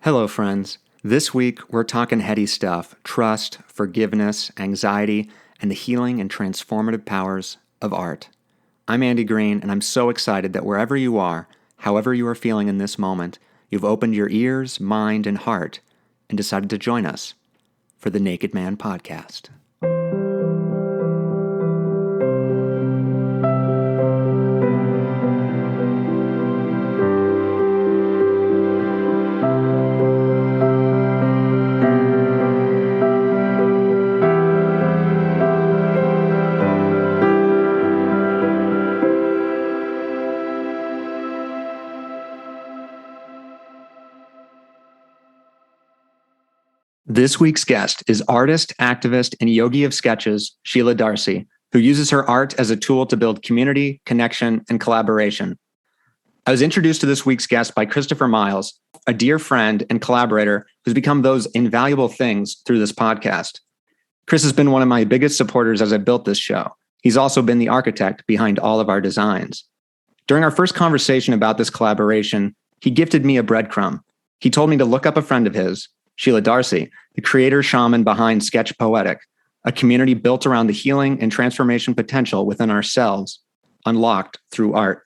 Hello, friends. This week, we're talking heady stuff: trust, forgiveness, anxiety, and the healing and transformative powers of art. I'm Andy Green, and I'm so excited that wherever you are, however you are feeling in this moment, you've opened your ears, mind, and heart and decided to join us for the Naked Man Podcast. This week's guest is artist, activist, and yogi of sketches, Sheila Darcey, who uses her art as a tool to build community, connection, and collaboration. I was introduced to this week's guest by Christopher Miles, a dear friend and collaborator who's become those invaluable things through this podcast. Chris has been one of my biggest supporters as I built this show. He's also been the architect behind all of our designs. During our first conversation about this collaboration, he gifted me a breadcrumb. He told me to look up a friend of his, Sheila Darcey, the creator shaman behind Sketch Poetic, a community built around the healing and transformation potential within ourselves, unlocked through art.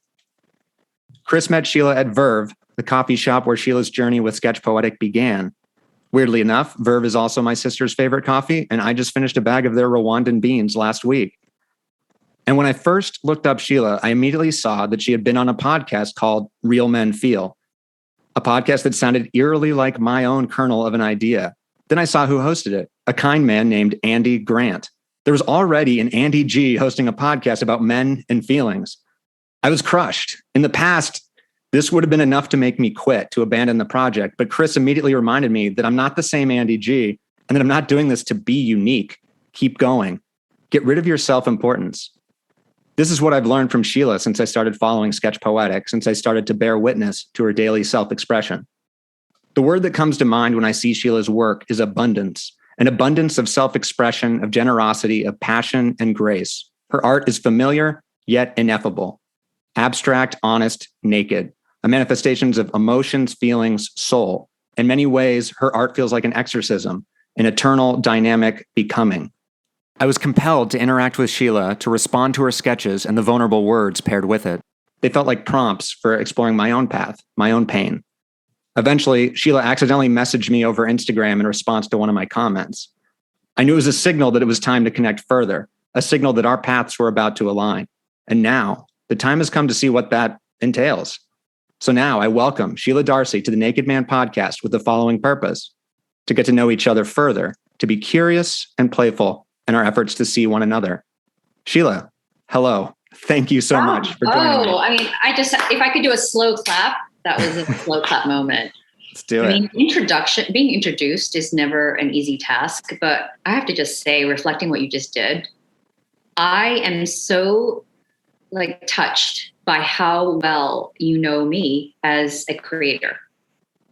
Chris met Sheila at Verve, the coffee shop where Sheila's journey with Sketch Poetic began. Weirdly enough, Verve is also my sister's favorite coffee, and I just finished a bag of their Rwandan beans last week. And when I first looked up Sheila, I immediately saw that she had been on a podcast called Real Men Feel, a podcast that sounded eerily like my own kernel of an idea. Then I saw who hosted it, a kind man named Andy Grant. There was already an Andy G hosting a podcast about men and feelings. I was crushed. In the past, this would have been enough to make me quit, to abandon the project. But Chris immediately reminded me that I'm not the same Andy G and that I'm not doing this to be unique. Keep going. Get rid of your self-importance. This is what I've learned from Sheila since I started following Sketch Poetic, since I started to bear witness to her daily self-expression. The word that comes to mind when I see Sheila's work is abundance, an abundance of self-expression, of generosity, of passion, and grace. Her art is familiar, yet ineffable. Abstract, honest, naked, a manifestations of emotions, feelings, soul. In many ways, her art feels like an exorcism, an eternal, dynamic becoming. I was compelled to interact with Sheila, to respond to her sketches and the vulnerable words paired with it. They felt like prompts for exploring my own path, my own pain. Eventually, Sheila accidentally messaged me over Instagram in response to one of my comments. I knew it was a signal that it was time to connect further, a signal that our paths were about to align. And now, the time has come to see what that entails. So now I welcome Sheila Darcey to the Naked Man Podcast with the following purpose: to get to know each other further, to be curious and playful in our efforts to see one another. Sheila, hello. Thank you so much for joining me. I mean, if I could do a slow clap, that was a slow clap moment. Let's do it. I mean, being introduced is never an easy task, but I have to just say, reflecting what you just did, I am so touched by how well you know me as a creator.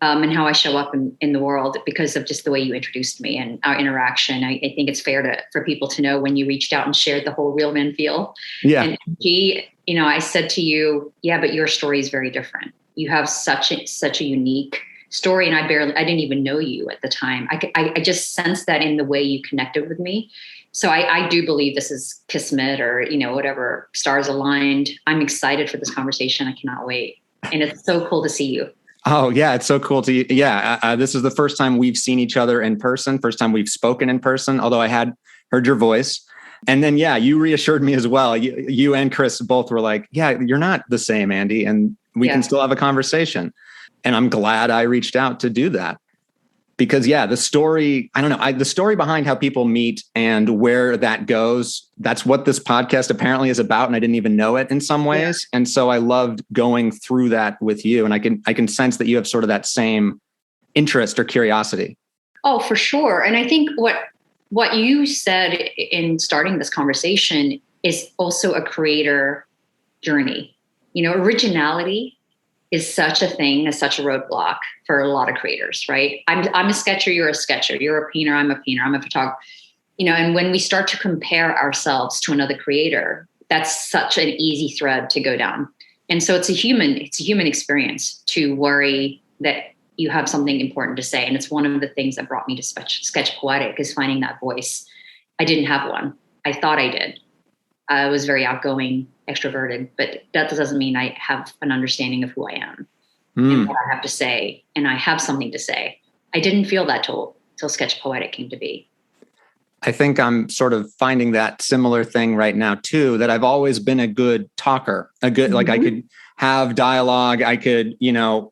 And how I show up in the world because of just the way you introduced me and our interaction. I think it's fair for people to know when you reached out and shared the whole Real Men Feel. Yeah. And I said to you, yeah, but your story is very different. You have such a unique story. And I didn't even know you at the time. I just sensed that in the way you connected with me. So I do believe this is kismet or, whatever, stars aligned. I'm excited for this conversation. I cannot wait. And it's so cool to see you. Oh, yeah. It's so cool to, this is the first time we've seen each other in person, first time we've spoken in person, although I had heard your voice. And then, you reassured me as well. You and Chris both were like, yeah, you're not the same, Andy, and we can still have a conversation. And I'm glad I reached out to do that. Because, the story, the story behind how people meet and where that goes, that's what this podcast apparently is about. And I didn't even know it in some ways. Yeah. And so I loved going through that with you. And I can sense that you have sort of that same interest or curiosity. Oh, for sure. And I think what you said in starting this conversation is also a creator journey. Originality is such a thing, is such a roadblock for a lot of creators, right? I'm a sketcher, you're a sketcher, you're a painter, I'm a painter, I'm a photographer. And when we start to compare ourselves to another creator, that's such an easy thread to go down. And so it's a human experience to worry that you have something important to say. And it's one of the things that brought me to sketch poetic, is finding that voice. I didn't have one. I thought I did. I was very outgoing, extroverted, but that doesn't mean I have an understanding of who I am and what I have to say. And I have something to say. I didn't feel that till sketch poetic came to be. I think I'm sort of finding that similar thing right now too, that I've always been a good talker, like I could have dialogue. I could,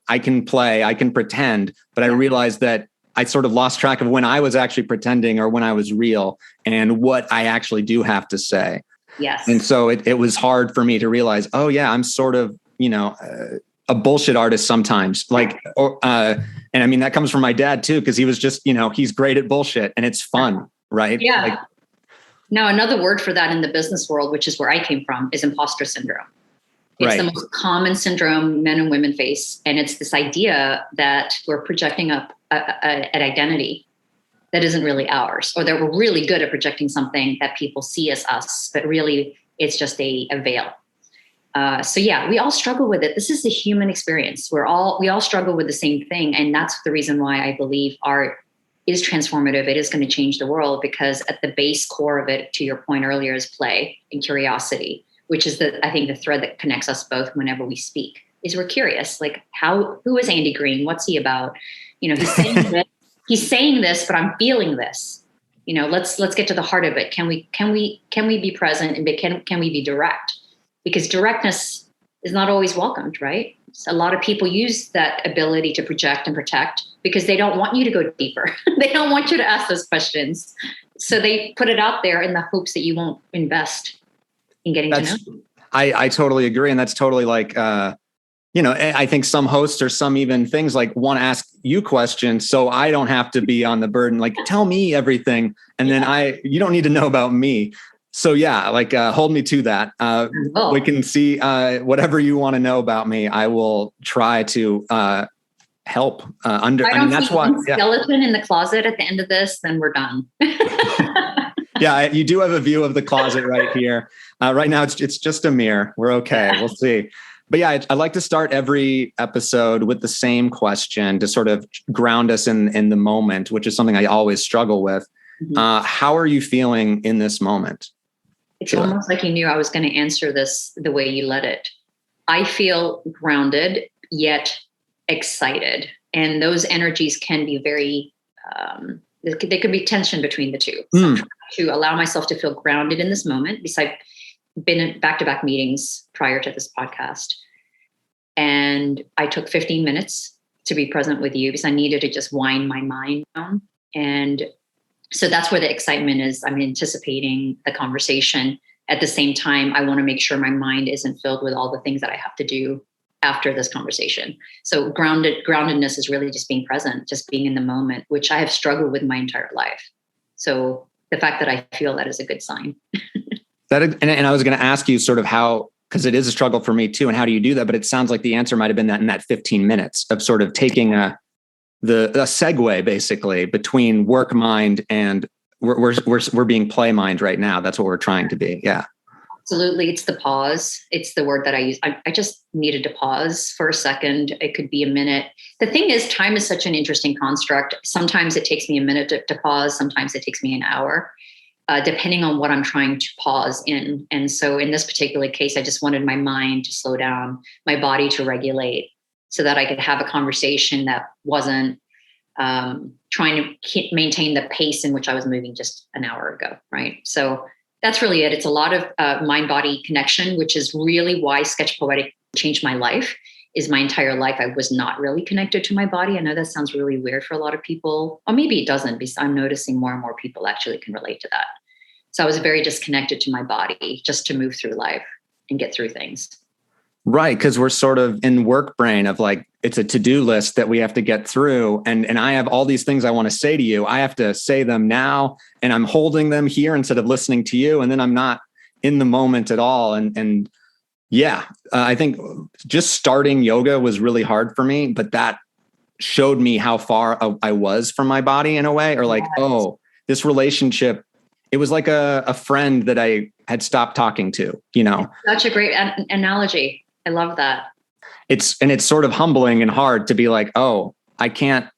I can play, I can pretend, but I realized that I sort of lost track of when I was actually pretending or when I was real and what I actually do have to say. Yes. And so it was hard for me to realize, oh yeah, I'm sort of, a bullshit artist sometimes, and I mean, that comes from my dad too, because he was just, he's great at bullshit and it's fun. Right. Yeah. Now, another word for that in the business world, which is where I came from, is imposter syndrome. It's the most common syndrome men and women face. And it's this idea that we're projecting up an identity that isn't really ours, or that we're really good at projecting something that people see as us, but really it's just a veil. So yeah, we all struggle with it. This is the human experience. We all struggle with the same thing. And that's the reason why I believe art is transformative. It is going to change the world, because at the base core of it, to your point earlier, is play and curiosity, which is I think the thread that connects us both whenever we speak, is we're curious. Like, who is Andy Green? What's he about? He's saying this, but I'm feeling this. Let's get to the heart of it. Can we be present, and can we be direct? Because directness is not always welcomed, right? So a lot of people use that ability to project and protect because they don't want you to go deeper. They don't want you to ask those questions. So they put it out there in the hopes that you won't invest in getting to know. I totally agree. And that's totally like, I think some hosts or some even things like want to ask you questions so I don't have to be on the burden, like tell me everything. And then you don't need to know about me. So yeah, like hold me to that. We can see whatever you want to know about me. I will try to help. That's why skeleton in the closet at the end of this, then we're done. Yeah, you do have a view of the closet right here. Right now, it's just a mirror. We're okay. We'll see. But yeah, I like to start every episode with the same question to sort of ground us in the moment, which is something I always struggle with. Mm-hmm. How are you feeling in this moment? It's almost like you knew I was going to answer this the way you let it. I feel grounded, yet excited. And those energies can be very, there could be tension between the two. So I'm trying to allow myself to feel grounded in this moment, because I've been in back-to-back meetings prior to this podcast. And I took 15 minutes to be present with you because I needed to just wind my mind down. And so that's where the excitement is. I'm anticipating the conversation. At the same time, I want to make sure my mind isn't filled with all the things that I have to do after this conversation. So groundedness is really just being present, just being in the moment, which I have struggled with my entire life. So the fact that I feel that is a good sign. And I was going to ask you sort of how, because it is a struggle for me too, and how do you do that? But it sounds like the answer might've been that in that 15 minutes of sort of taking the segue basically between work mind and we're being play mind right now. That's what we're trying to be. Yeah, absolutely. It's the pause. It's the word that I use. I just needed to pause for a second. It could be a minute. The thing is, time is such an interesting construct. Sometimes it takes me a minute to pause. Sometimes it takes me an hour, depending on what I'm trying to pause in. And so in this particular case, I just wanted my mind to slow down, my body to regulate, so that I could have a conversation that wasn't trying to maintain the pace in which I was moving just an hour ago, right? So that's really it. It's a lot of mind-body connection, which is really why Sketch Poetic changed my life. Is my entire life I was not really connected to my body. I know that sounds really weird for a lot of people, or maybe it doesn't, because I'm noticing more and more people actually can relate to that. So I was very disconnected to my body just to move through life and get through things. Right. Because we're sort of in work brain of like, it's a to-do list that we have to get through. And I have all these things I want to say to you. I have to say them now, and I'm holding them here instead of listening to you. And then I'm not in the moment at all. And yeah, I think just starting yoga was really hard for me, but that showed me how far I was from my body in a way, or like, oh, this relationship, it was like a friend that I had stopped talking to, Such a great analogy. I love that. It's sort of humbling and hard to be like, oh, I can't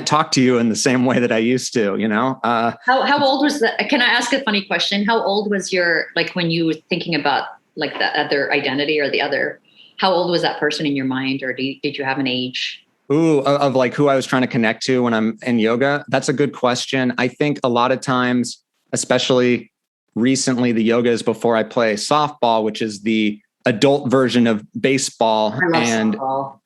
talk to you in the same way that I used to, How old was that? Can I ask a funny question? How old was like when you were thinking about like the other identity or how old was that person in your mind, or did you have an age? Ooh, of like who I was trying to connect to when I'm in yoga? That's a good question. I think a lot of times, especially recently, the yoga is before I play softball, which is the adult version of baseball. I love softball.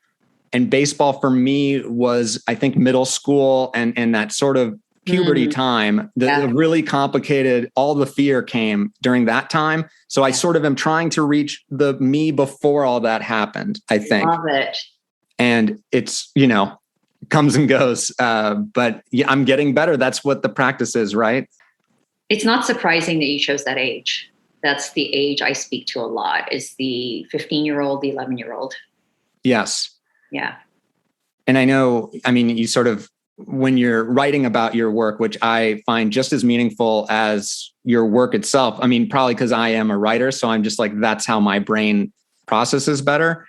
And baseball for me was, I think, middle school and that sort of puberty time. The really complicated, all the fear came during that time. So I sort of am trying to reach the me before all that happened, I think. Love it. And it's, comes and goes. But yeah, I'm getting better. That's what the practice is, right? It's not surprising that you chose that age. That's the age I speak to a lot, is the 15-year-old, the 11-year-old. Yes. Yeah. And I know, you sort of, when you're writing about your work, which I find just as meaningful as your work itself, probably because I am a writer. So I'm just like, that's how my brain processes better.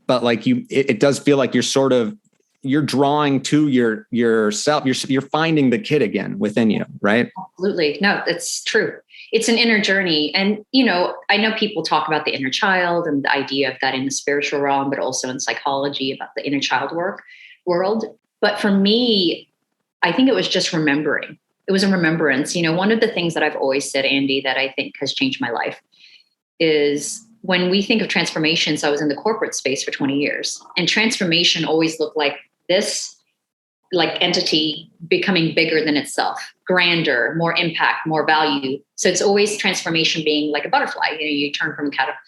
But like it does feel like you're drawing to yourself. You're finding the kid again within you, right? Absolutely. No, that's true. It's an inner journey. And, I know people talk about the inner child and the idea of that in the spiritual realm, but also in psychology about the inner child world. But for me, I think it was just remembering. It was a remembrance. One of the things that I've always said, Andy, that I think has changed my life is when we think of transformation. So I was in the corporate space for 20 years, and transformation always looked like this, like entity becoming bigger than itself, grander, more impact, more value. So it's always transformation being like a butterfly. You turn from a caterpillar.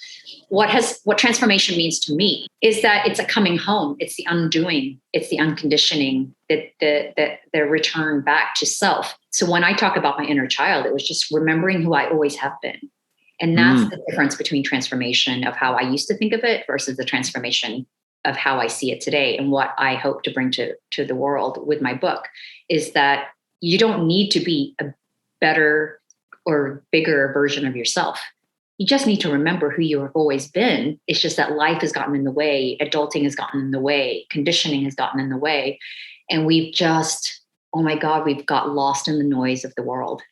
What transformation means to me is that it's a coming home. It's the undoing. It's the unconditioning, the return back to self. So when I talk about my inner child, it was just remembering who I always have been. And that's the difference between transformation of how I used to think of it versus the transformation of how I see it today. And what I hope to bring to the world with my book is that you don't need to be a better or bigger version of yourself. You just need to remember who you have always been. It's just that life has gotten in the way, adulting has gotten in the way, conditioning has gotten in the way. And we've just, oh my God, we've got lost in the noise of the world.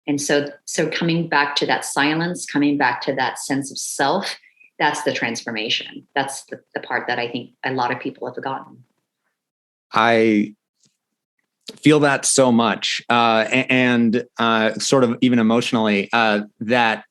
And so coming back to that silence, coming back to that sense of self, that's the transformation. That's the part that I think a lot of people have forgotten. I feel that so much. And sort of even emotionally, that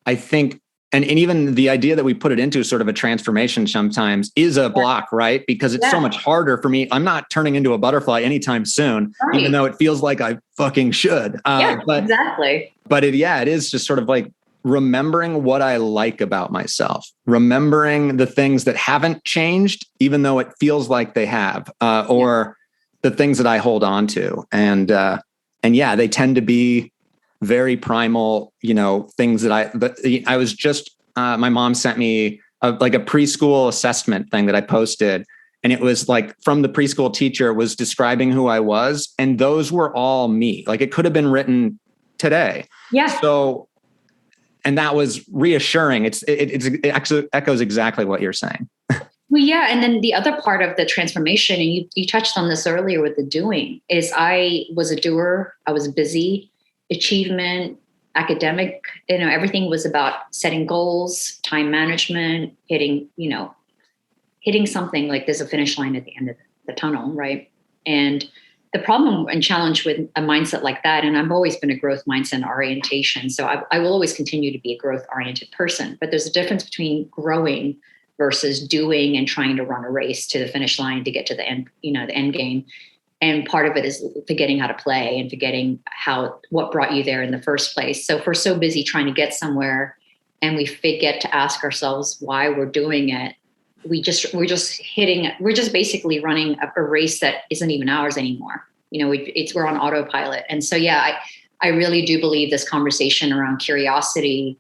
I think, and even the idea that we put it into sort of a transformation sometimes is a block, right? Because it's so much harder for me. I'm not turning into a butterfly anytime soon, even though it feels like I fucking should. Exactly. But it is just sort of like remembering what I like about myself, remembering the things that haven't changed, even though it feels like they have, or the things that I hold on to. And they tend to be very primal, things that I was just, my mom sent me a preschool assessment thing that I posted. And it was like from the preschool teacher was describing who I was. And those were all me. Like it could have been written today. Yeah. So, and that was reassuring. It actually echoes exactly what you're saying. Well, yeah. And then the other part of the transformation, and you touched on this earlier with the doing, is I was a doer. I was busy. Achievement, academic, everything was about setting goals, time management, hitting something like there's a finish line at the end of the tunnel, right? And the problem and challenge with a mindset like that, and I've always been a growth mindset orientation, so I will always continue to be a growth oriented person, but there's a difference between growing versus doing and trying to run a race to the finish line to get to the end, the end game. And part of it is forgetting how to play and forgetting what brought you there in the first place. So if we're so busy trying to get somewhere and we forget to ask ourselves why we're doing it, we're just basically running a race that isn't even ours anymore. We're on autopilot. And so, I really do believe this conversation around curiosity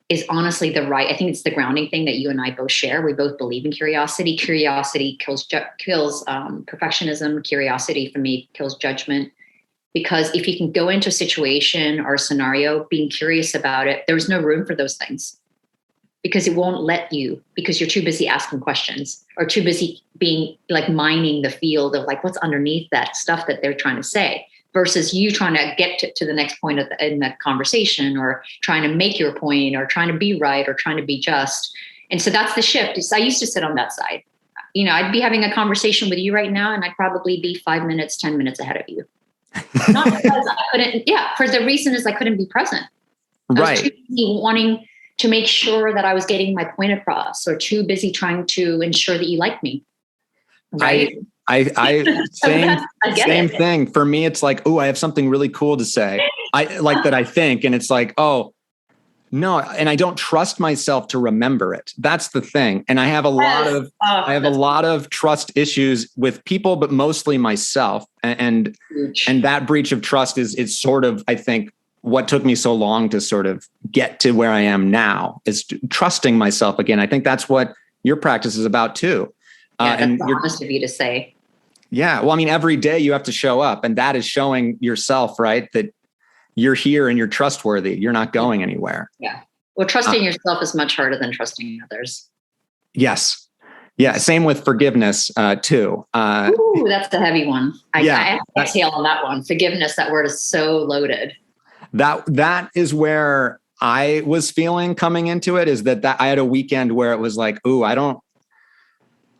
is honestly I think it's the grounding thing that you and I both share. We both believe in curiosity. Curiosity kills perfectionism. Curiosity for me kills judgment. Because if you can go into a situation or a scenario, being curious about it, there's no room for those things. because it won't let you, because you're too busy asking questions or too busy being like mining the field of like what's underneath that stuff that they're trying to say, versus you trying to get to the next point in the conversation, or trying to make your point, or trying to be right, or trying to be just. And so that's the shift. I used to sit on that side. I'd be having a conversation with you right now, and I'd probably be 5 minutes, 10 minutes ahead of you. Not because I couldn't, for the reason is I couldn't be present. I was too busy wanting to make sure that I was getting my point across, or too busy trying to ensure that you like me. Right. I same thing. For me, it's like, oh, I have something really cool to say. I like that, I think. And it's like, oh, no. And I don't trust myself to remember it. That's the thing. And I have a lot of trust issues with people, but mostly myself. And that breach of trust is sort of, I think, what took me so long to sort of get to where I am now, is trusting myself again. I think that's what your practice is about too. That's honest of you to say. Yeah. Well, I mean, every day you have to show up, and that is showing yourself, right, that you're here and you're trustworthy. You're not going anywhere. Yeah. Well, trusting yourself is much harder than trusting others. Yes. Yeah. Same with forgiveness too. Ooh, that's the heavy one. I exhale on that one. Forgiveness, that word is so loaded. That is where I was feeling coming into it, is that I had a weekend where it was like, ooh, I don't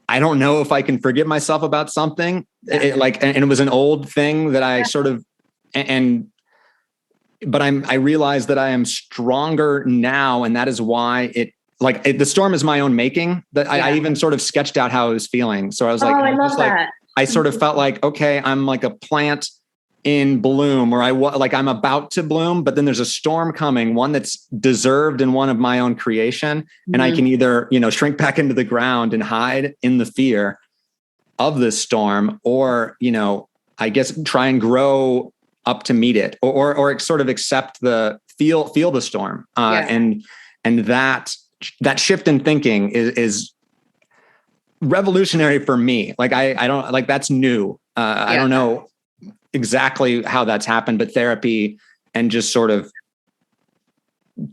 know if I can forgive myself about something. And it was an old thing that I sort of, but I realized that I am stronger now. And that is why the storm is my own making. That I even sort of sketched out how I was feeling. So I was like, I love that. I sort of felt like, okay, I'm like a plant in bloom, or I'm about to bloom, but then there's a storm coming, one that's deserved and one of my own creation. Mm-hmm. And I can either, shrink back into the ground and hide in the fear of this storm, or, I guess try and grow up to meet it, or sort of accept feel the storm. And that shift in thinking is revolutionary for me. Like, I don't like, that's new. I don't know exactly how that's happened, but therapy and just sort of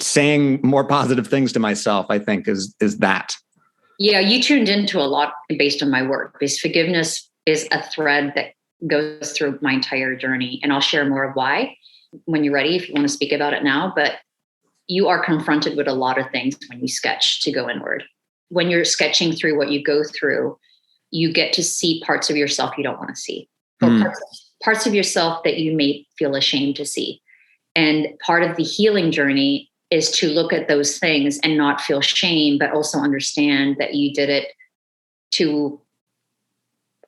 saying more positive things to myself, I think is that. Yeah. You tuned into a lot based on my work, because forgiveness is a thread that goes through my entire journey. And I'll share more of why when you're ready, if you want to speak about it now. But you are confronted with a lot of things when you sketch to go inward. When you're sketching through what you go through, you get to see parts of yourself you don't want to see, or parts of yourself that you may feel ashamed to see. And part of the healing journey is to look at those things and not feel shame, but also understand that you did it to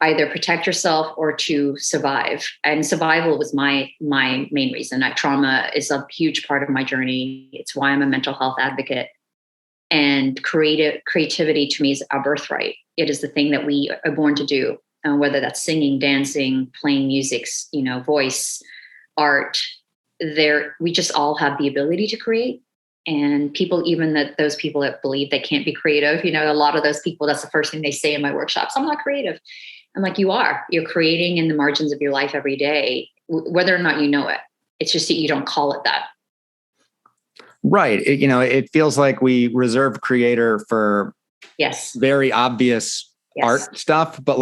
either protect yourself or to survive. And survival was my main reason. Trauma is a huge part of my journey. It's why I'm a mental health advocate. And creativity to me is our birthright. It is the thing that we are born to do, whether that's singing, dancing, playing music, voice, art. We just all have the ability to create. And those people that believe they can't be creative, a lot of those people, that's the first thing they say in my workshops. I'm not creative. I'm like, you're creating in the margins of your life every day, whether or not you know it. It's just that you don't call it that. Right. It feels like we reserve creator for very obvious art stuff, but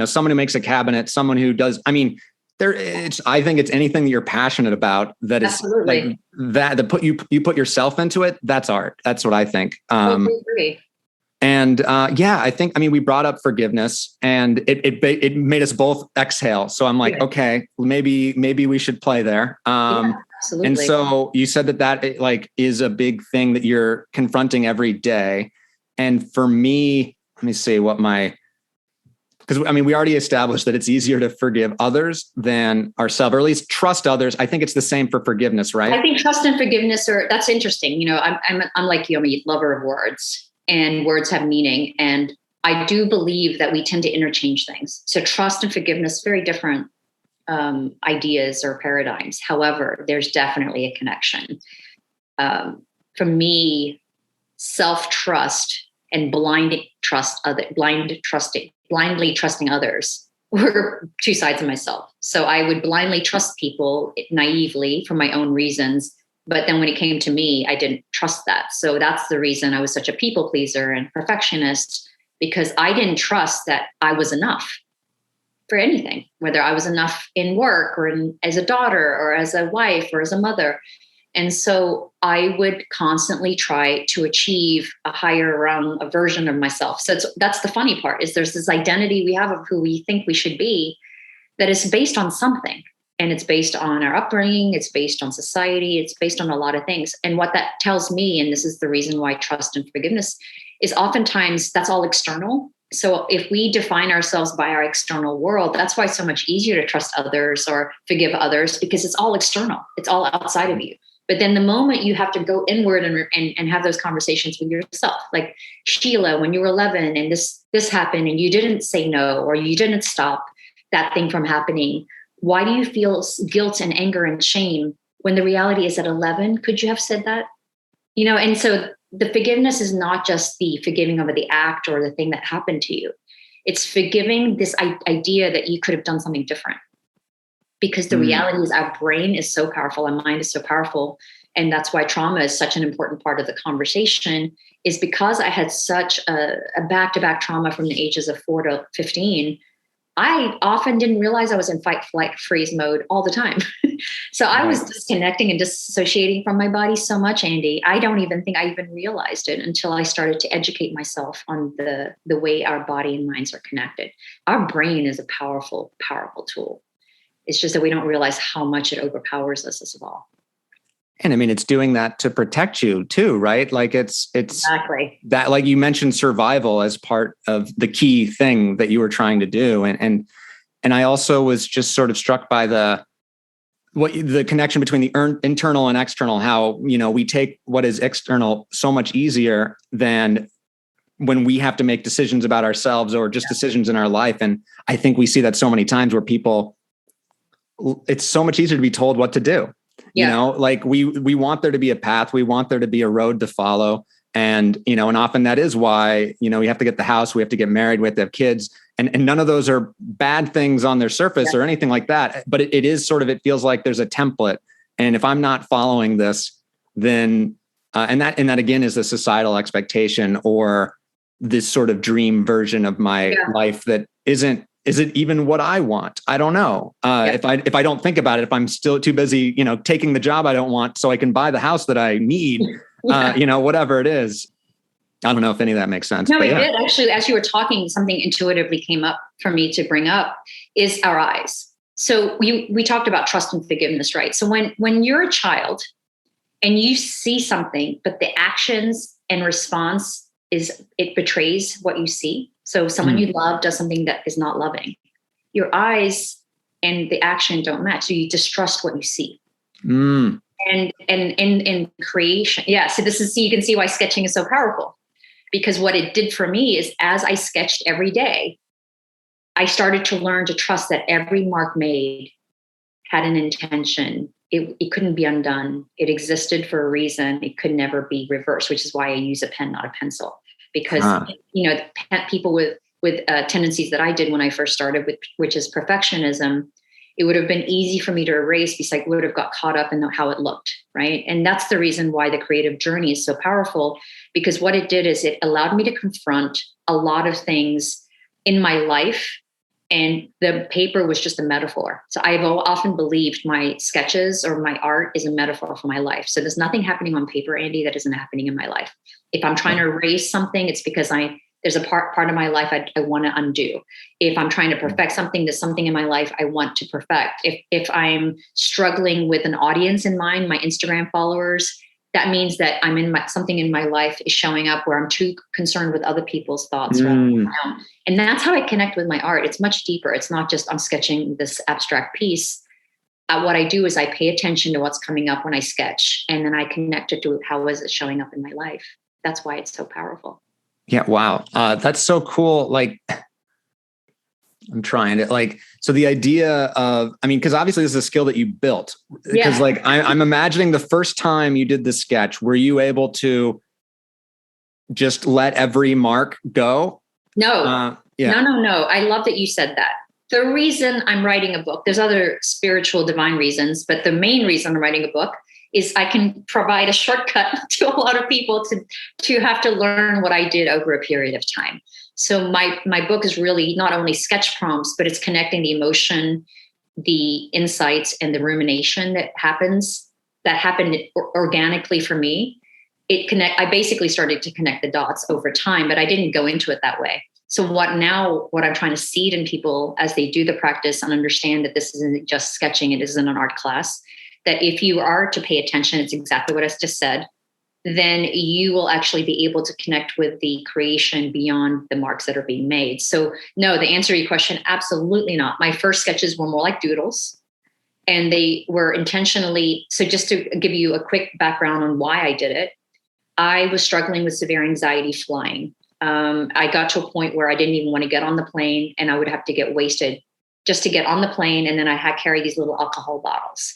someone who makes a cabinet, someone who does, I think it's anything that you're passionate about that is like that you put yourself into it. That's art. That's what I think. Totally agree. And I think, we brought up forgiveness, and it made us both exhale. So I'm like, okay, maybe we should play there. Absolutely. And so you said that is a big thing that you're confronting every day. And for me, let me see because we already established that it's easier to forgive others than ourselves, or at least trust others. I think it's the same for forgiveness, right? I think trust and forgiveness that's interesting. I'm like you, I'm a lover of words. And words have meaning. And I do believe that we tend to interchange things. So trust and forgiveness, very different ideas or paradigms. However, there's definitely a connection. For me, self-trust and blindly trusting others were two sides of myself. So I would blindly trust people naively for my own reasons, But then when it came to me, I didn't trust that. So that's the reason I was such a people pleaser and perfectionist, because I didn't trust that I was enough for anything, whether I was enough in work or as a daughter or as a wife or as a mother. And so I would constantly try to achieve a higher rung, a version of myself. So that's the funny part, is there's this identity we have of who we think we should be that is based on something. And it's based on our upbringing. It's based on society. It's based on a lot of things. And what that tells me, and this is the reason why trust and forgiveness is oftentimes that's all external. So if we define ourselves by our external world, that's why it's so much easier to trust others or forgive others, because it's all external. It's all outside of you. But then the moment you have to go inward and have those conversations with yourself, like Sheila, when you were 11 and this happened and you didn't say no, or you didn't stop that thing from happening, why do you feel guilt and anger and shame when the reality is at 11? Could you have said that? And so the forgiveness is not just the forgiving of the act or the thing that happened to you. It's forgiving this idea that you could have done something different. Because the reality is our brain is so powerful, our mind is so powerful. And that's why trauma is such an important part of the conversation, is because I had such a back-to-back trauma from the ages of 4 to 15. I often didn't realize I was in fight, flight, freeze mode all the time. So I was disconnecting and disassociating from my body so much, Andy. I don't even think I even realized it until I started to educate myself on the way our body and minds are connected. Our brain is a powerful, powerful tool. It's just that we don't realize how much it overpowers us as well. And I mean, it's doing that to protect you too, right? Like it's exactly that, like you mentioned survival as part of the key thing that you were trying to do. And I also was just sort of struck by the connection between the internal and external, how, we take what is external so much easier than when we have to make decisions about ourselves or just decisions in our life. And I think we see that so many times where people, it's so much easier to be told what to do. Like we want there to be a path. We want there to be a road to follow. And, and often that is why, we have to get the house, we have to get married, we have to have kids. And none of those are bad things on their surface or anything like that. But it is sort of, it feels like there's a template. And if I'm not following this, then, and that again is a societal expectation or this sort of dream version of my life that isn't even what I want? I don't know. If I don't think about it, if I'm still too busy, taking the job I don't want so I can buy the house that I need, whatever it is. I don't know if any of that makes sense. No, it did. Actually, as you were talking, something intuitively came up for me to bring up is our eyes. So we talked about trust and forgiveness, right? So when you're a child and you see something, but the actions and response it betrays what you see. So someone you love does something that is not loving. Your eyes and the action don't match. So you distrust what you see. And in creation. Yeah. So you can see why sketching is so powerful, because what it did for me is as I sketched every day, I started to learn to trust that every mark made had an intention. It couldn't be undone. It existed for a reason. It could never be reversed, which is why I use a pen, not a pencil. Because, people with tendencies that I did when I first started, which is perfectionism, it would have been easy for me to erase because I would have got caught up in how it looked, right? And that's the reason why the creative journey is so powerful, because what it did is it allowed me to confront a lot of things in my life, and the paper was just a metaphor. So I've often believed my sketches or my art is a metaphor for my life. So there's nothing happening on paper, Andy, that isn't happening in my life. If I'm trying to erase something, it's because there's a part of my life I want to undo. If I'm trying to perfect something, there's something in my life I want to perfect. If I'm struggling with an audience in mind, my Instagram followers, that means that I'm something in my life is showing up where I'm too concerned with other people's thoughts. And that's how I connect with my art. It's much deeper. It's not just I'm sketching this abstract piece. What I do is I pay attention to what's coming up when I sketch, and then I connect it to how is it showing up in my life. That's why it's so powerful. Yeah. Wow. That's so cool. Like, I'm trying to so the idea of, because obviously this is a skill that you built, because I'm imagining the first time you did the sketch, were you able to just let every mark go? No, no. I love that you said that. The reason I'm writing a book, there's other spiritual divine reasons, but the main reason I'm writing a book is I can provide a shortcut to a lot of people to have to learn what I did over a period of time. So my book is really not only sketch prompts, but it's connecting the emotion, the insights, and the rumination that happened organically for me. I basically started to connect the dots over time, but I didn't go into it that way. So what I'm trying to seed in people as they do the practice and understand that this isn't just sketching, it isn't an art class, that if you are to pay attention, it's exactly what I just said, then you will actually be able to connect with the creation beyond the marks that are being made. So no, the answer to your question, absolutely not. My first sketches were more like doodles, and they were intentionally, so just to give you a quick background on why I did it, I was struggling with severe anxiety flying. I got to a point where I didn't even want to get on the plane, and I would have to get wasted just to get on the plane. And then I had carry these little alcohol bottles.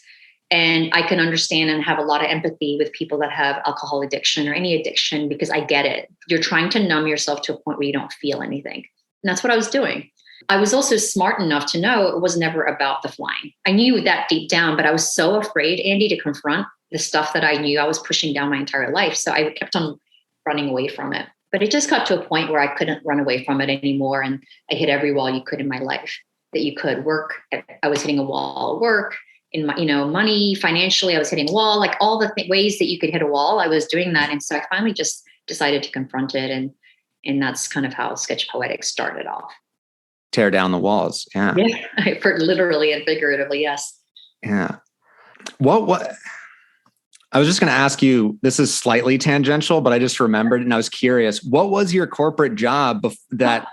And I can understand and have a lot of empathy with people that have alcohol addiction or any addiction, because I get it. You're trying to numb yourself to a point where you don't feel anything. And that's what I was doing. I was also smart enough to know it was never about the flying. I knew that deep down, but I was so afraid, Andy, to confront the stuff that I knew I was pushing down my entire life. So I kept on running away from it. But it just got to a point where I couldn't run away from it anymore. And I hit every wall you could in my life that you could. Work, I was hitting a wall. Work, in my, money, financially, I was hitting a wall. Like all the ways that you could hit a wall, I was doing that. And so I finally just decided to confront it. And that's kind of how Sketch Poetic started off. Tear down the walls. Yeah. Yeah. For literally and figuratively. Yes. Yeah. What I was just going to ask you, this is slightly tangential, but I just remembered and I was curious, what was your corporate job that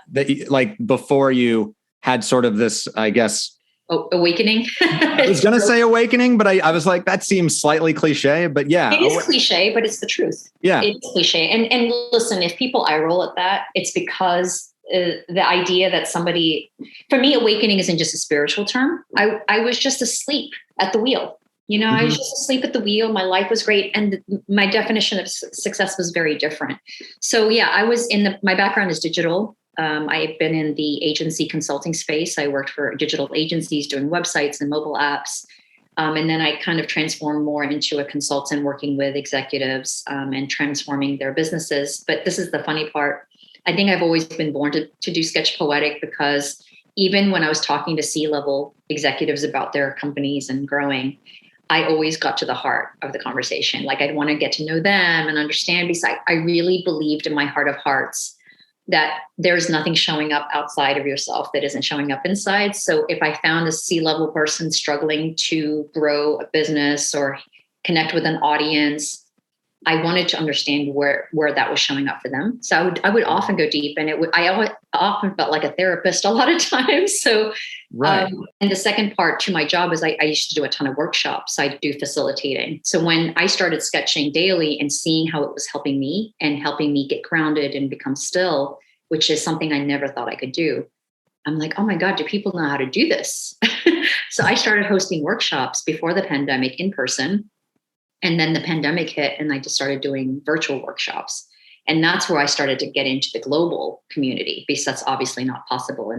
like before you had sort of this, I guess, awakening? I was going to say awakening, but I was like, that seems slightly cliche, but yeah. It is cliche, but it's the truth. Yeah. It's cliche. And listen, if people eye roll at that, it's because the idea that somebody, for me, awakening isn't just a spiritual term. I was just asleep at the wheel. I was just asleep at the wheel. My life was great. And my definition of success was very different. So yeah, I was my background is digital. I've been in the agency consulting space. I worked for digital agencies doing websites and mobile apps. And then I kind of transformed more into a consultant working with executives and transforming their businesses. But this is the funny part. I think I've always been born to do Sketch Poetic, because even when I was talking to C-level executives about their companies and growing, I always got to the heart of the conversation. Like I'd want to get to know them and understand. Besides, I really believed in my heart of hearts that there's nothing showing up outside of yourself that isn't showing up inside. So if I found a C-level person struggling to grow a business or connect with an audience, I wanted to understand where that was showing up for them. So I would often go deep, and I often felt like a therapist a lot of times. So, right. And the second part to my job is I used to do a ton of workshops. I do facilitating. So when I started sketching daily and seeing how it was helping me and helping me get grounded and become still, which is something I never thought I could do, I'm like, oh my God, do people know how to do this? So I started hosting workshops before the pandemic in person. And then the pandemic hit and I just started doing virtual workshops. And that's where I started to get into the global community, because that's obviously not possible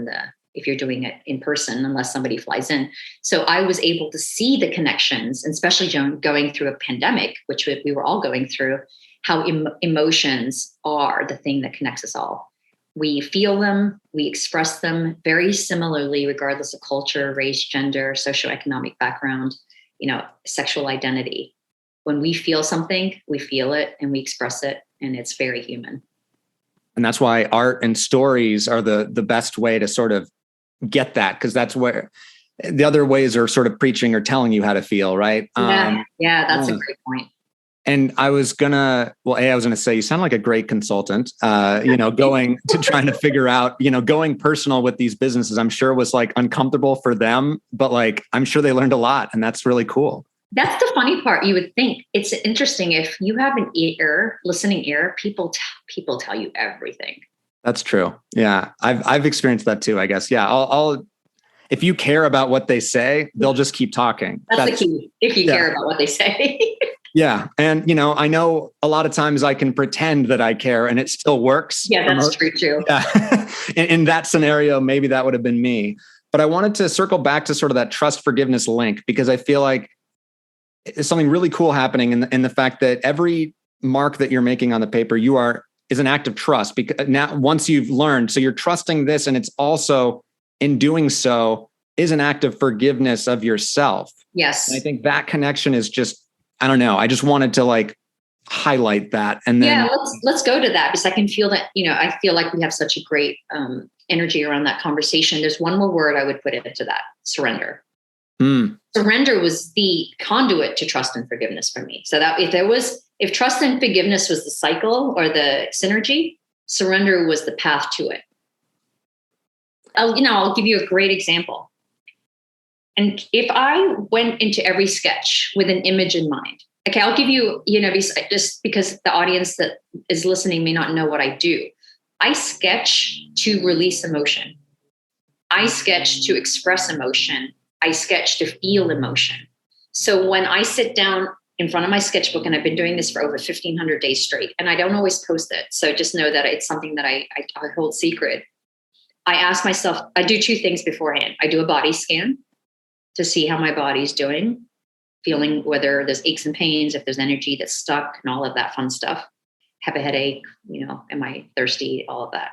if you're doing it in person, unless somebody flies in. So I was able to see the connections, and especially going through a pandemic, which we were all going through, how emotions are the thing that connects us all. We feel them, we express them very similarly, regardless of culture, race, gender, socioeconomic background, sexual identity. When we feel something, we feel it and we express it, and it's very human. And that's why art and stories are the best way to sort of get that, because that's where the other ways are sort of preaching or telling you how to feel, right? Yeah, that's a great point. And I was gonna say you sound like a great consultant, going to trying to figure out, going personal with these businesses, I'm sure was like uncomfortable for them, but like, I'm sure they learned a lot, and that's really cool. That's the funny part. You would think it's interesting if you have an listening ear, people tell you everything. That's true. Yeah. I've experienced that too, I guess. Yeah. I'll if you care about what they say, they'll just keep talking. That's the key. If you care about what they say. Yeah. And, I know a lot of times I can pretend that I care and it still works. Yeah, that's true too. Yeah. in that scenario, maybe that would have been me. But I wanted to circle back to sort of that trust forgiveness link, because I feel like something really cool happening in the fact that every mark that you're making on the paper, is an act of trust, because now once you've learned, so you're trusting this, and it's also, in doing so, is an act of forgiveness of yourself. Yes. And I think that connection is just, I don't know. I just wanted to like highlight that. And then let's go to that, because I can feel that, I feel like we have such a great energy around that conversation. There's one more word I would put into that: surrender. Surrender was the conduit to trust and forgiveness for me. So that if trust and forgiveness was the cycle or the synergy, surrender was the path to it. I'll give you a great example. And if I went into every sketch with an image in mind, okay, I'll give you, just because the audience that is listening may not know what I do. I sketch to release emotion. I sketch to express emotion. I sketch to feel emotion. So when I sit down in front of my sketchbook, and I've been doing this for over 1,500 days straight, and I don't always post it, so just know that it's something that I hold secret. I ask myself, I do two things beforehand. I do a body scan to see how my body's doing, feeling whether there's aches and pains, if there's energy that's stuck, and all of that fun stuff. Have a headache, am I thirsty, all of that.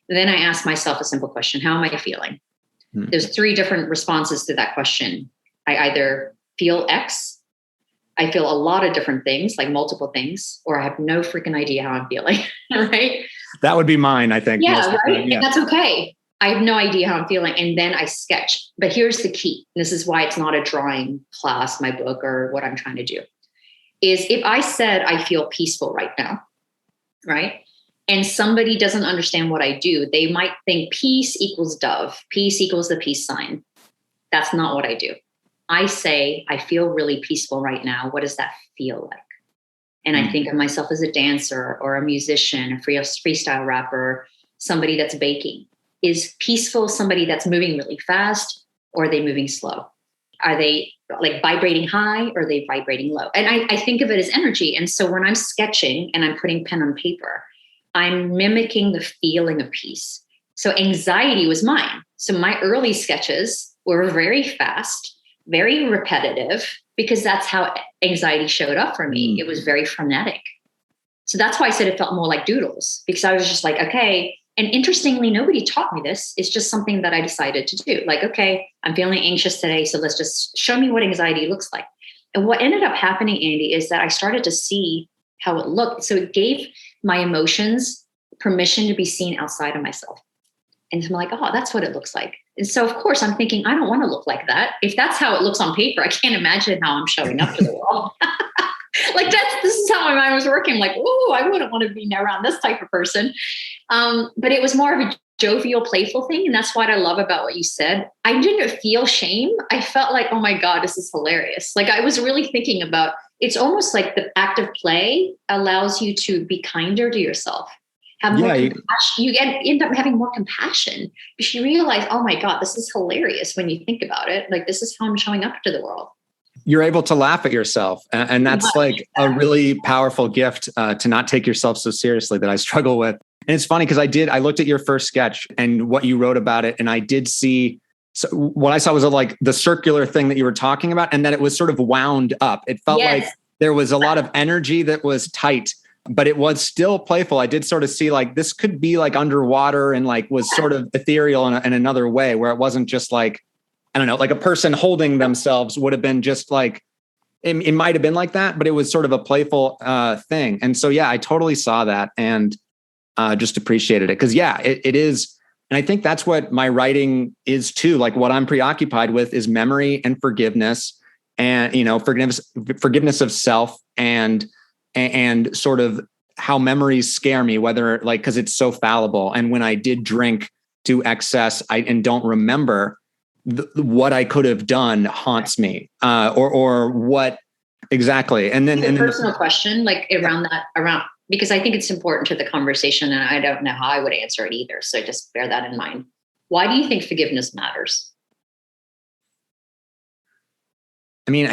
And then I ask myself a simple question: how am I feeling? There's 3 different responses to that question. I either feel X, I feel a lot of different things, like multiple things, or I have no freaking idea how I'm feeling, right? That would be mine, I think. Yeah, right? Yeah. And that's okay. I have no idea how I'm feeling. And then I sketch. But here's the key. This is why it's not a drawing class, my book, or what I'm trying to do. Is if I said I feel peaceful right now, right? And somebody doesn't understand what I do, they might think peace equals dove, peace equals the peace sign. That's not what I do. I say, I feel really peaceful right now. What does that feel like? And I think of myself as a dancer or a musician, a freestyle rapper, somebody that's baking. Is peaceful somebody that's moving really fast, or are they moving slow? Are they like vibrating high, or are they vibrating low? And I think of it as energy. And so when I'm sketching and I'm putting pen on paper, I'm mimicking the feeling of peace. So anxiety was mine. So my early sketches were very fast, very repetitive, because that's how anxiety showed up for me. It was very frenetic. So that's why I said it felt more like doodles, because I was just like, okay. And interestingly, nobody taught me this. It's just something that I decided to do. Like, okay, I'm feeling anxious today, so let's just show me what anxiety looks like. And what ended up happening, Andy, is that I started to see how it looked. So it gave my emotions permission to be seen outside of myself. And I'm like, oh, that's what it looks like. And so, of course, I'm thinking, I don't want to look like that. If that's how it looks on paper, I can't imagine how I'm showing up to the world. This is how my mind was working. Like, oh, I wouldn't want to be around this type of person. But it was more of a jovial, playful thing. And that's what I love about what you said. I didn't feel shame. I felt like, oh my God, this is hilarious. Like I was really thinking about, it's almost like the act of play allows you to be kinder to yourself. Have more compassion. You end up having more compassion because you realize, oh my God, this is hilarious when you think about it. Like, this is how I'm showing up to the world. You're able to laugh at yourself. And that's like a really powerful gift to not take yourself so seriously that I struggle with. And it's funny because I looked at your first sketch and what you wrote about it. And I did see, so what I saw was like the circular thing that you were talking about. And then it was sort of wound up. It felt like there was a lot of energy that was tight, but it was still playful. I did sort of see like, this could be like underwater and like was sort of ethereal in another way where it wasn't just like, I don't know, like a person holding themselves would have been just like, it might have been like that, but it was sort of a playful thing. And so, yeah, I totally saw that and just appreciated it. Cause it is. And I think that's what my writing is too. Like what I'm preoccupied with is memory and forgiveness and, forgiveness of self and sort of how memories scare me, whether like, cause it's so fallible. And when I did drink to excess, and don't remember what I could have done haunts me, or what exactly. And then, personal question, like around, because I think it's important to the conversation and I don't know how I would answer it either. So just bear that in mind. Why do you think forgiveness matters? I mean,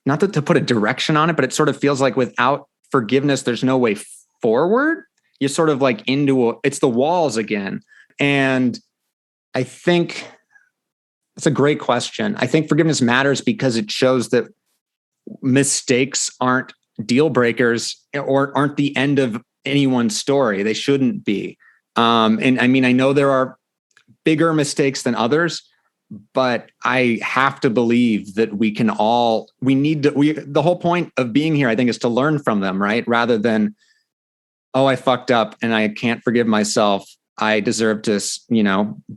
not to put a direction on it, but it sort of feels like without forgiveness, there's no way forward. You're sort of like it's the walls again. And I think it's a great question. I think forgiveness matters because it shows that mistakes aren't deal breakers or aren't the end of anyone's story. They shouldn't be. And I mean, I know there are bigger mistakes than others, but I have to believe that the whole point of being here, I think, is to learn from them, right? Rather than, oh, I fucked up and I can't forgive myself. I deserve to,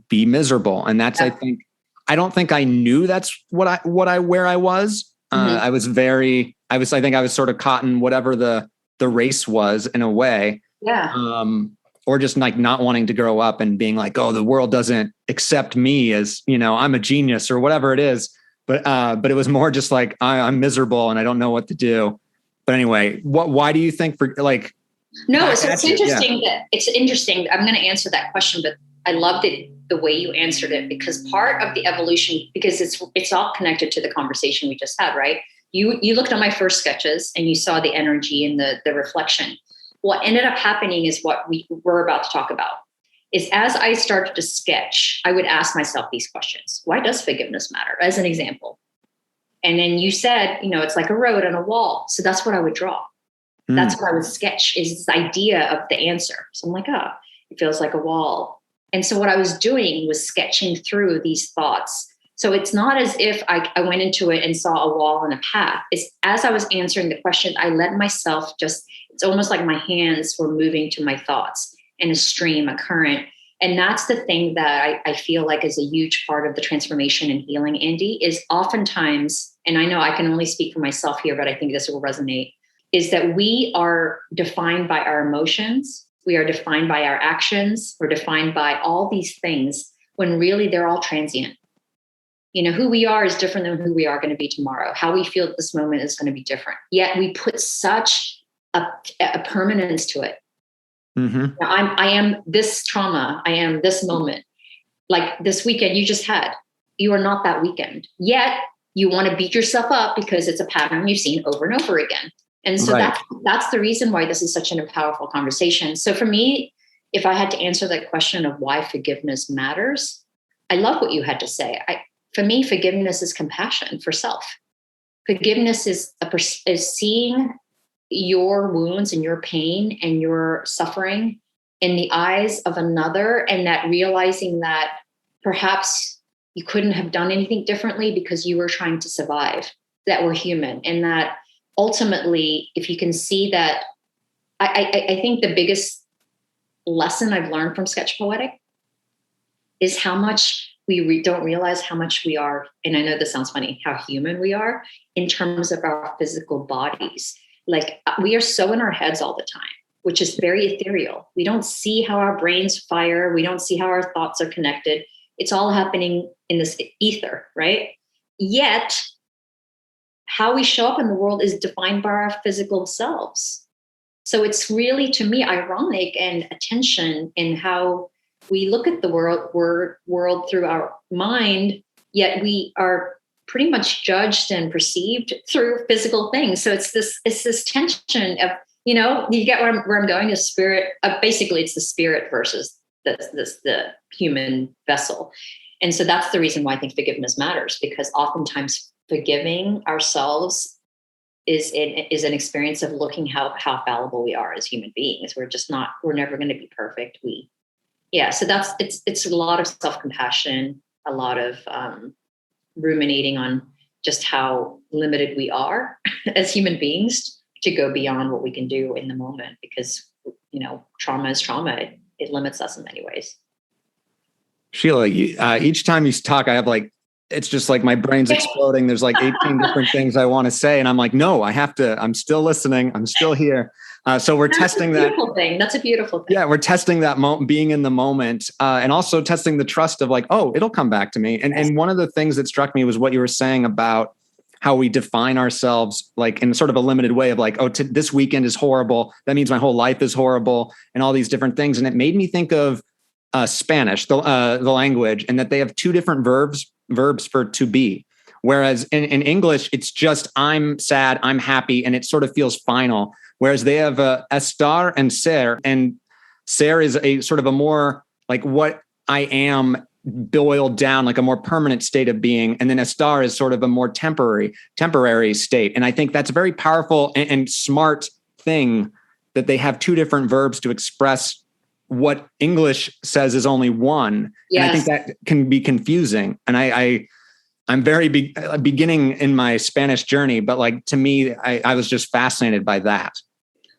be miserable. And that's, I don't think I knew that's where I was. I think I was sort of caught in whatever the race was in a way. Yeah. Or just like not wanting to grow up and being like, oh, the world doesn't accept me as, I'm a genius or whatever it is. But it was more just like, I'm miserable and I don't know what to do. But anyway, why do you think No, so it's interesting it's interesting. I'm going to answer that question, but I loved it the way you answered it, because part of the evolution, because it's all connected to the conversation we just had, right? You looked at my first sketches and you saw the energy and the reflection. What ended up happening is what we're about to talk about. Is as I started to sketch, I would ask myself these questions. Why does forgiveness matter? As an example. And then you said, it's like a road and a wall. So that's what I would draw. That's what I would sketch, is this idea of the answer. So I'm like, it feels like a wall. And so what I was doing was sketching through these thoughts. So it's not as if I went into it and saw a wall and a path. It's as I was answering the question, I let myself it's almost like my hands were moving to my thoughts in a stream, a current. And that's the thing that I feel like is a huge part of the transformation and healing, Andy, is oftentimes, and I know I can only speak for myself here, but I think this will resonate, is that we are defined by our emotions. We are defined by our actions. We're defined by all these things when really they're all transient. Who we are is different than who we are going to be tomorrow. How we feel at this moment is going to be different. Yet we put such a permanence to it. Mm-hmm. Now, I am this trauma. I am this moment. Like this weekend you just had. You are not that weekend. Yet you want to beat yourself up because it's a pattern you've seen over and over again. And so that's the reason why this is such a powerful conversation. So for me, if I had to answer that question of why forgiveness matters, I love what you had to say. For me, forgiveness is compassion for self. Forgiveness is seeing your wounds and your pain and your suffering in the eyes of another, and that realizing that perhaps you couldn't have done anything differently because you were trying to survive, that we're human, and that ultimately, if you can see that, I think the biggest lesson I've learned from Sketch Poetic is how much we don't realize how much we are, and I know this sounds funny, how human we are in terms of our physical bodies. Like we are so in our heads all the time, which is very ethereal. We don't see how our brains fire. We don't see how our thoughts are connected. It's all happening in this ether, right? Yet, how we show up in the world is defined by our physical selves. So it's really, to me, ironic and attention in how we look at the world through our mind, yet we are pretty much judged and perceived through physical things. So it's this tension of, you get where I'm going, is spirit. Basically, it's the spirit versus the human vessel. And so that's the reason why I think forgiveness matters, because oftentimes forgiving ourselves is an experience of looking how fallible we are as human beings. We're never going to be perfect. So it's a lot of self-compassion, a lot of ruminating on just how limited we are as human beings to go beyond what we can do in the moment, because, trauma is trauma. It limits us in many ways. Sheila, each time you talk, I have it's just like my brain's exploding. There's 18 different things I want to say. And I'm like, no, I'm still listening. I'm still here. So we're testing that. That's a beautiful thing. Yeah, we're testing that being in the moment, and also testing the trust of it'll come back to me. And one of the things that struck me was what you were saying about how we define ourselves in sort of a limited way of this weekend is horrible. That means my whole life is horrible, and all these different things. And it made me think of Spanish, the language, and that they have two different verbs for to be. Whereas in English, it's just I'm sad, I'm happy, and it sort of feels final. Whereas they have estar and ser is a sort of a more what I am boiled down, like a more permanent state of being. And then a star is sort of a more temporary state. And I think that's a very powerful and smart thing that they have two different verbs to express what English says is only one. Yes. And I think that can be confusing. And I'm very beginning in my Spanish journey, but like, to me, I was just fascinated by that.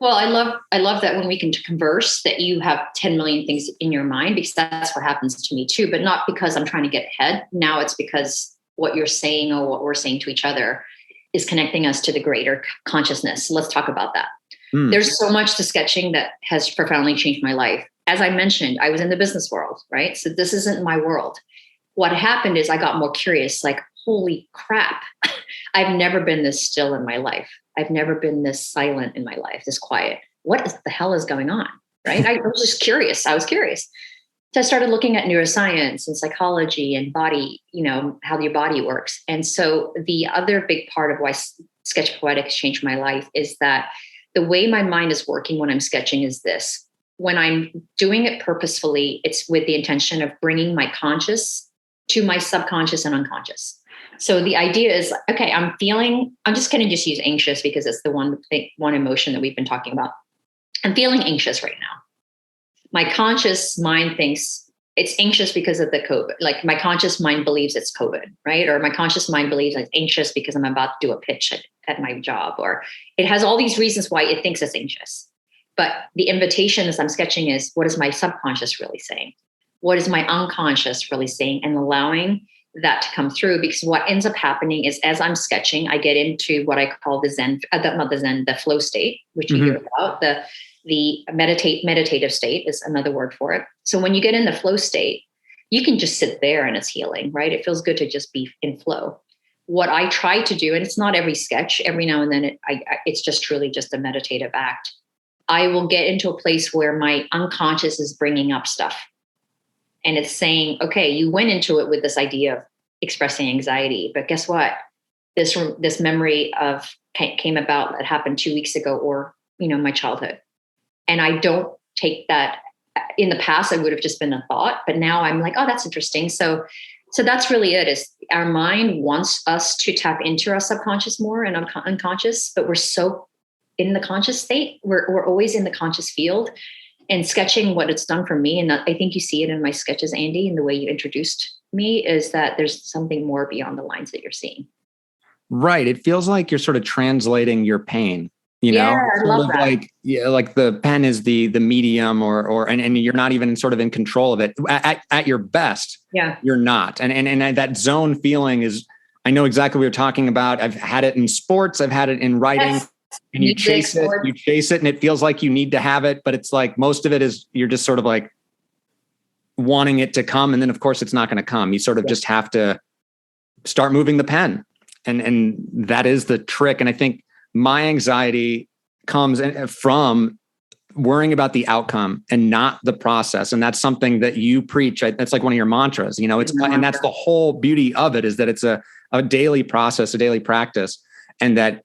Well, I love that when we can converse, that you have 10 million things in your mind, because that's what happens to me too, but not because I'm trying to get ahead. Now it's because what you're saying or what we're saying to each other is connecting us to the greater consciousness. So let's talk about that. There's so much to sketching that has profoundly changed my life. As I mentioned, I was in the business world, right? So this isn't my world. What happened is I got more curious, like, holy crap, I've never been this still in my life. I've never been this silent in my life, this quiet. What the hell is going on, right? I was just curious. I was curious. So I started looking at neuroscience and psychology and body, how your body works. And so the other big part of why Sketch Poetics changed my life is that the way my mind is working when I'm sketching is this. When I'm doing it purposefully, it's with the intention of bringing my conscious to my subconscious and unconscious. So the idea is, okay, I'm just going to just use anxious because it's the one emotion that we've been talking about. I'm feeling anxious right now. My conscious mind thinks it's anxious because of the COVID. Like, my conscious mind believes it's COVID, right? Or my conscious mind believes I'm anxious because I'm about to do a pitch at my job, or it has all these reasons why it thinks it's anxious. But the invitation as I'm sketching is, what is my subconscious really saying? What is my unconscious really saying? And allowing that to come through, because what ends up happening is, as I'm sketching, I get into what I call the flow state, which you hear about. The meditative state is another word for it. So when you get in the flow state, you can just sit there and it's healing, right? It feels good to just be in flow. What I try to do, and it's not every sketch, every now and then it's just truly just a meditative act. I will get into a place where my unconscious is bringing up stuff. And it's saying, okay, you went into it with this idea of expressing anxiety, but guess what? This memory came about that happened 2 weeks ago, or, my childhood. And I don't take that. In the past, I would have just been a thought, but now I'm like, oh, that's interesting. So that's really it. Is our mind wants us to tap into our subconscious more and unconscious, but we're so in the conscious state. We're always in the conscious field. And sketching, what it's done for me, and I think you see it in my sketches, Andy, and the way you introduced me, is that there's something more beyond the lines that you're seeing. Right. It feels like you're sort of translating your pain. I love that. Like the pen is the medium, and you're not even sort of in control of it at your best. Yeah, you're not. And that zone feeling is, I know exactly what you're talking about. I've had it in sports. I've had it in writing. Yes. And you chase it and it feels like you need to have it, but it's like most of it is you're just sort of like wanting it to come. And then of course it's not going to come. You sort of just have to start moving the pen. And that is the trick. And I think my anxiety comes from worrying about the outcome and not the process. And that's something that you preach. That's like one of your mantras, and that's the whole beauty of it, is that it's a daily process, a daily practice. And that,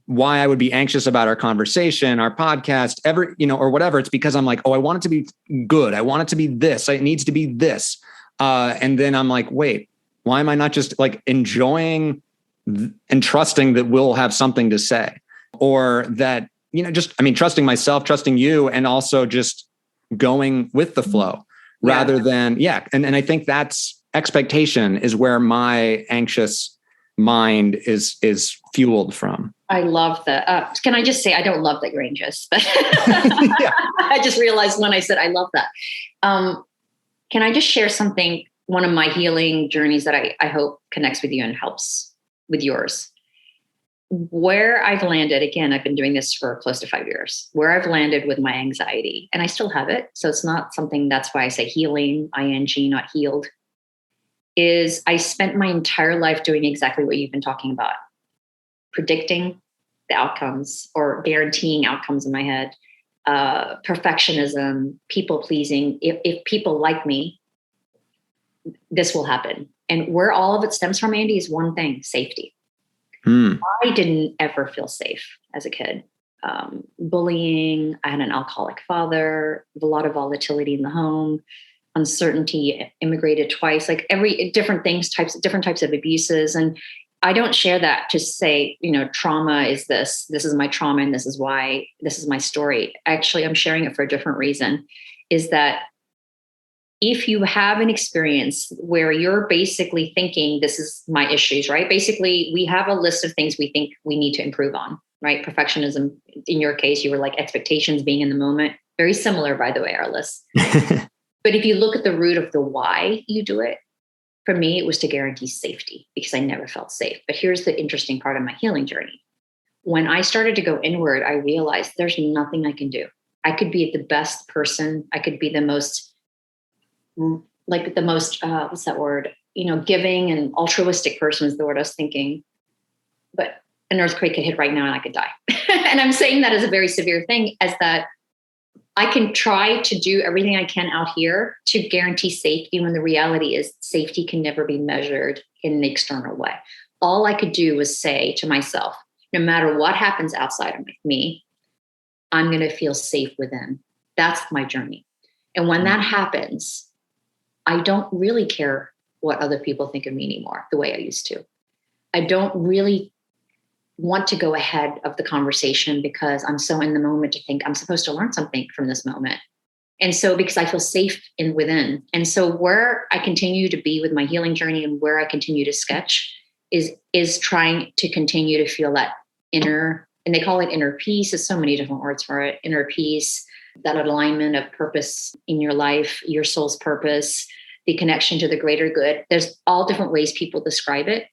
why I would be anxious about our conversation, our podcast, or whatever. It's because I'm like, oh, I want it to be good. I want it to be this. It needs to be this. And then I'm like, wait, why am I not just like enjoying and trusting that we'll have something to say, or that, trusting myself, trusting you, and also just going with the flow rather than, And I think that's expectation is where my anxious mind is fueled from. I love that. Can I just say, I don't love that you're anxious, but I just realized when I said I love that. Can I just share something, one of my healing journeys that I hope connects with you and helps with yours? Where I've landed, again, I've been doing this for close to 5 years, where I've landed with my anxiety, and I still have it. So it's not something, that's why I say healing, ING, not healed, is I spent my entire life doing exactly what you've been talking about. Predicting the outcomes or guaranteeing outcomes in my head, perfectionism, people pleasing. If people like me, this will happen. And where all of it stems from, Andy, is one thing: safety. I didn't ever feel safe as a kid. Bullying. I had an alcoholic father, a lot of volatility in the home. uncertainty, immigrated twice, like different different types of abuses. And I don't share that to say, trauma is this is my trauma and this is why this is my story. Actually, I'm sharing it for a different reason, is that if you have an experience where you're basically thinking this is my issues, right? Basically, we have a list of things we think we need to improve on, right? Perfectionism, in your case, you were like expectations, being in the moment. Very similar, by the way, our list. But if you look at the root of the why you do it, for me, it was to guarantee safety because I never felt safe. But here's the interesting part of my healing journey. When I started to go inward, I realized there's nothing I can do. I could be the best person. I could be the most what's that word? Giving and altruistic person is the word I was thinking. But an earthquake could hit right now and I could die. And I'm saying that as a very severe thing, as that I can try to do everything I can out here to guarantee safety when the reality is safety can never be measured in an external way. All I could do was say to myself, no matter what happens outside of me, I'm going to feel safe within. That's my journey. And when that happens, I don't really care what other people think of me anymore, the way I used to. I don't really want to go ahead of the conversation because I'm so in the moment to think I'm supposed to learn something from this moment. And so because I feel safe within. And so where I continue to be with my healing journey and where I continue to sketch is trying to continue to feel that inner, and they call it inner peace. There's so many different words for it. Inner peace, that alignment of purpose in your life, your soul's purpose, the connection to the greater good. There's all different ways people describe it.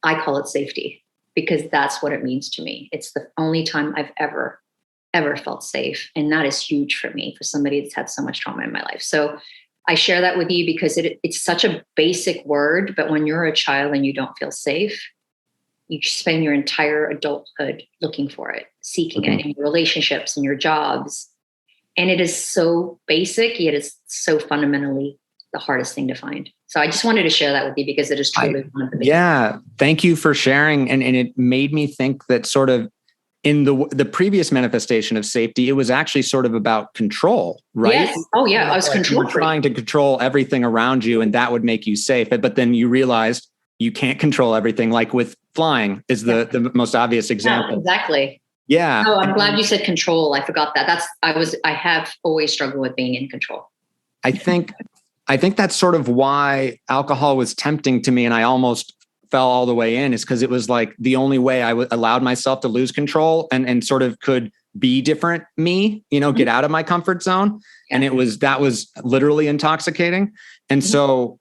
I call it safety because that's what it means to me. It's the only time I've ever felt safe. And that is huge for me, for somebody that's had so much trauma in my life. So I share that with you because it's such a basic word, but when you're a child and you don't feel safe, you spend your entire adulthood looking for it, seeking it in your relationships and your jobs. And it is so basic, yet it's so fundamentally the hardest thing to find. So I just wanted to share that with you because it is truly one of the biggest. Yeah. Thank you for sharing. And it made me think that sort of in the previous manifestation of safety, it was actually sort of about control, right? Yes. Oh yeah. I was control freak. Trying to control everything around you and that would make you safe. But then you realized you can't control everything. Like with flying is the most obvious example. Yeah, exactly. Yeah. Oh, I'm glad you said control. I forgot that. I have always struggled with being in control. I think that's sort of why alcohol was tempting to me and I almost fell all the way in, is because it was like the only way I allowed myself to lose control and sort of could be different me, get out of my comfort zone. Yeah. And that was literally intoxicating. And so,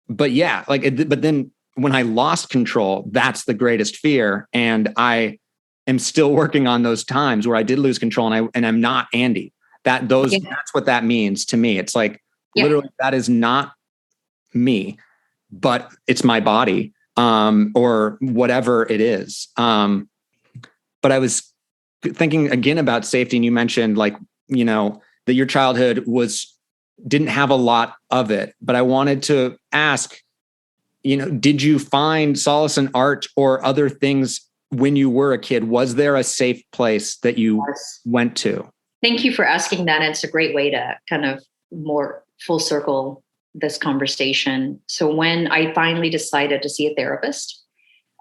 but yeah, but then when I lost control, that's the greatest fear. And I am still working on those times where I did lose control and I'm not Andy. That's what that means to me. It's like, literally, that is not me, but it's my body, or whatever it is. But I was thinking again about safety, and you mentioned that your childhood didn't have a lot of it. But I wanted to ask, did you find solace in art or other things when you were a kid? Was there a safe place that you went to? Thank you for asking that. It's a great way to kind of more full circle this conversation. So when I finally decided to see a therapist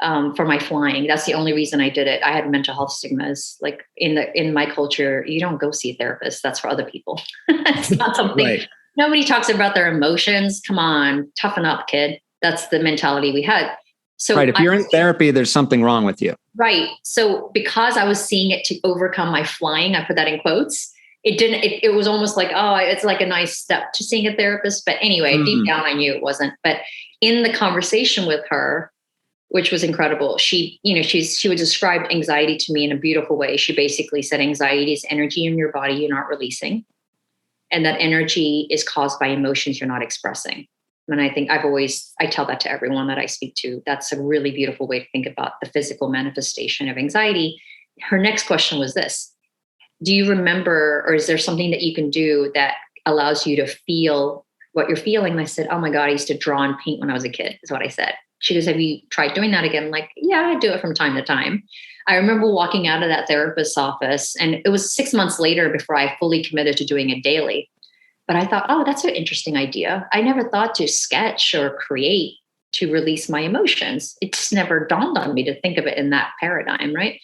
for my flying, that's the only reason I did it. I had mental health stigmas. Like in my culture, you don't go see a therapist. That's for other people. It's not something. Right. Nobody talks about their emotions. Come on, toughen up, kid. That's the mentality we had. So right. If you're in therapy, there's something wrong with you. Right. So because I was seeing it to overcome my flying, I put that in quotes. It was almost like, oh, it's like a nice step to seeing a therapist. But anyway, deep down, I knew it wasn't. But in the conversation with her, which was incredible, she would describe anxiety to me in a beautiful way. She basically said, anxiety is energy in your body you're not releasing. And that energy is caused by emotions you're not expressing. And I think I tell that to everyone that I speak to. That's a really beautiful way to think about the physical manifestation of anxiety. Her next question was this: do you remember, or is there something that you can do that allows you to feel what you're feeling? And I said, oh my God, I used to draw and paint when I was a kid, is what I said. She goes, have you tried doing that again? I'm like, yeah, I do it from time to time. I remember walking out of that therapist's office, and it was 6 months later before I fully committed to doing it daily. But I thought, oh, that's an interesting idea. I never thought to sketch or create to release my emotions. It just never dawned on me to think of it in that paradigm, right?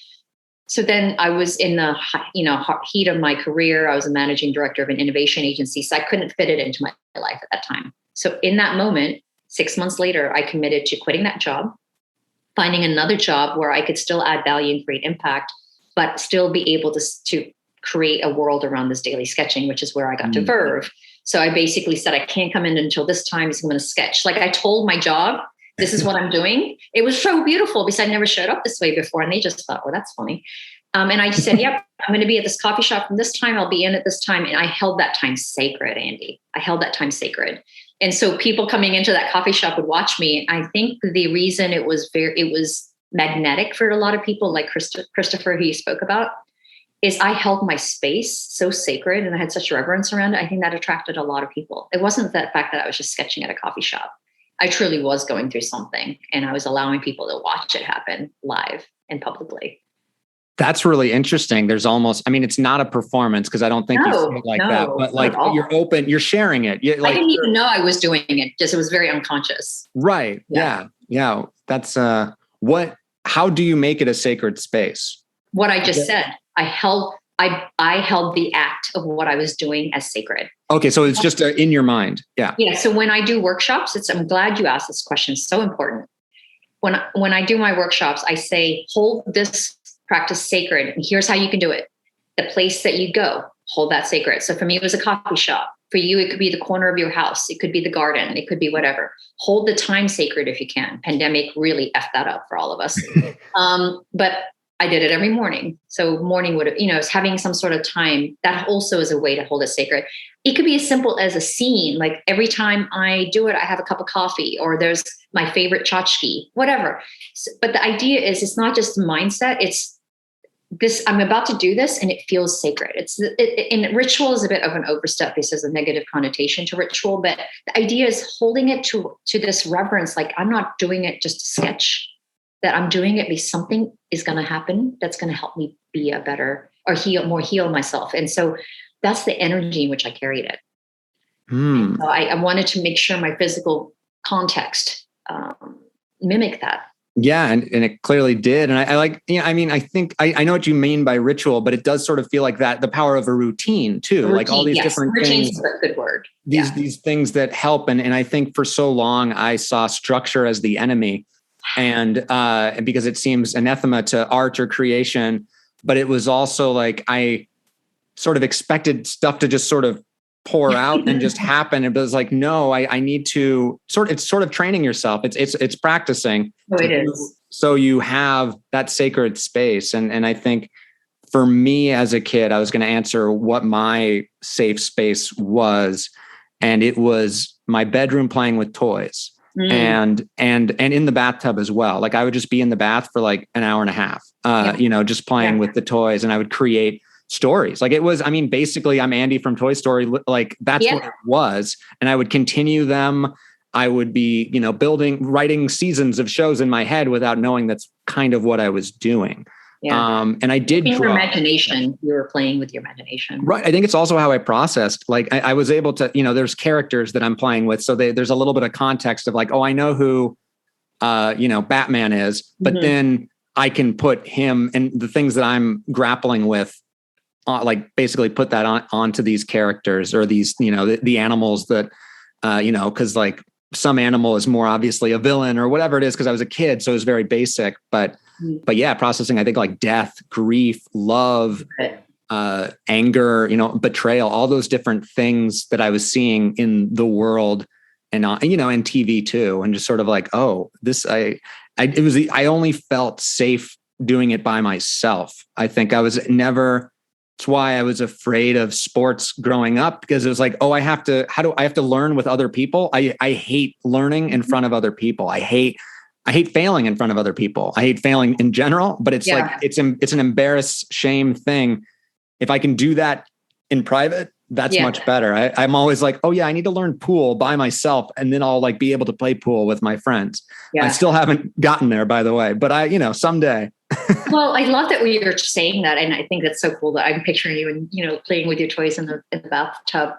So then I was in the heat of my career. I was a managing director of an innovation agency, so I couldn't fit it into my life at that time. So in that moment, 6 months later, I committed to quitting that job, finding another job where I could still add value and create impact, but still be able to create a world around this daily sketching, which is where I got to Verve. So I basically said, I can't come in until this time, so I'm going to sketch. Like I told my job, this is what I'm doing. It was so beautiful because I never showed up this way before. And they just thought, well, that's funny. And I just said, yep, I'm going to be at this coffee shop from this time. I'll be in at this time. And I held that time sacred, Andy. I held that time sacred. And so people coming into that coffee shop would watch me. I think the reason it was magnetic for a lot of people, like Christopher, who you spoke about, is I held my space so sacred and I had such reverence around it. I think that attracted a lot of people. It wasn't that fact that I was just sketching at a coffee shop. I truly was going through something and I was allowing people to watch it happen live and publicly. That's really interesting. There's almost, I mean, it's not a performance because I don't think you feel like that, but like you're open, you're sharing it. I didn't even know I was doing it. Just, it was very unconscious. Right. Yeah. That's how do you make it a sacred space? What I just said, I held the act of what I was doing as sacred. Okay. So it's just in your mind. Yeah. Yeah. So when I do workshops, I'm glad you asked this question. It's so important. When I do my workshops, I say, hold this practice sacred. And here's how you can do it. The place that you go, hold that sacred. So for me, it was a coffee shop. For you, it could be the corner of your house. It could be the garden. It could be whatever. Hold the time sacred if you can. Pandemic really effed that up for all of us. But I did it every morning. So morning would have, it's having some sort of time. That also is a way to hold it sacred. It could be as simple as a scene. Like every time I do it, I have a cup of coffee or there's my favorite tchotchke, whatever. But the idea is it's not just mindset. It's this, I'm about to do this and it feels sacred. And ritual is a bit of an overstep because there's a negative connotation to ritual, but the idea is holding it to this reverence. Like I'm not doing it just to sketch, that I'm doing it because something is going to happen that's going to help me be a better or heal myself. And so that's the energy in which I carried it. So I wanted to make sure my physical context mimic that. Yeah. And it clearly did. And I think I know what you mean by ritual, but it does sort of feel like that, the power of a routine too, like all these different things. Routine's a good word. These things that help. And I think for so long I saw structure as the enemy. And because it seems anathema to art or creation, but it was also like I sort of expected stuff to just sort of pour out and just happen. It was like, no, I need to it's sort of training yourself. It's practicing. Oh, it is. So you have that sacred space. And I think for me as a kid, I was going to answer what my safe space was. And it was my bedroom playing with toys. And in the bathtub as well. Like I would just be in the bath for like an hour and a half, just playing with the toys, and I would create stories. Like it was, basically I'm Andy from Toy Story. Like that's what it was. And I would continue them. I would be, writing seasons of shows in my head without knowing that's kind of what I was doing. Yeah. And I did your imagination. You were playing with your imagination. Right. I think it's also how I processed. Like I was able to, there's characters that I'm playing with. So there's a little bit of context of like, oh, I know who, Batman is, but then I can put him and the things that I'm grappling with, like basically put that onto these characters or these, the animals that, cause like some animal is more obviously a villain or whatever it is. Cause I was a kid. So it was very basic, but yeah, processing, I think like death, grief, love, anger, betrayal, all those different things that I was seeing in the world and, and TV too. And just sort of like, oh, I only felt safe doing it by myself. I think it's why I was afraid of sports growing up, because it was like, oh, I have to learn with other people. I hate learning in front of other people. I hate failing in front of other people. I hate failing in general, but it's like, it's an embarrass, shame thing. If I can do that in private, that's much better. I'm always like, oh yeah, I need to learn pool by myself. And then I'll like be able to play pool with my friends. Yeah. I still haven't gotten there, by the way, but someday. Well, I love that you're saying that. And I think that's so cool that I'm picturing you and, playing with your toys in the bathtub.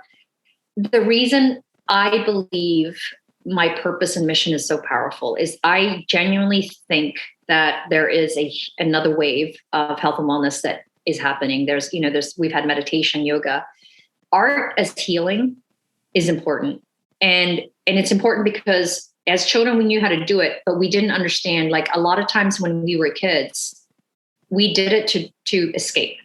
the reason I believe my purpose and mission is so powerful is I genuinely think that there is another wave of health and wellness that is happening. We've had meditation, yoga, art as healing is important. And it's important because as children, we knew how to do it, but we didn't understand, like a lot of times when we were kids, we did it to escape,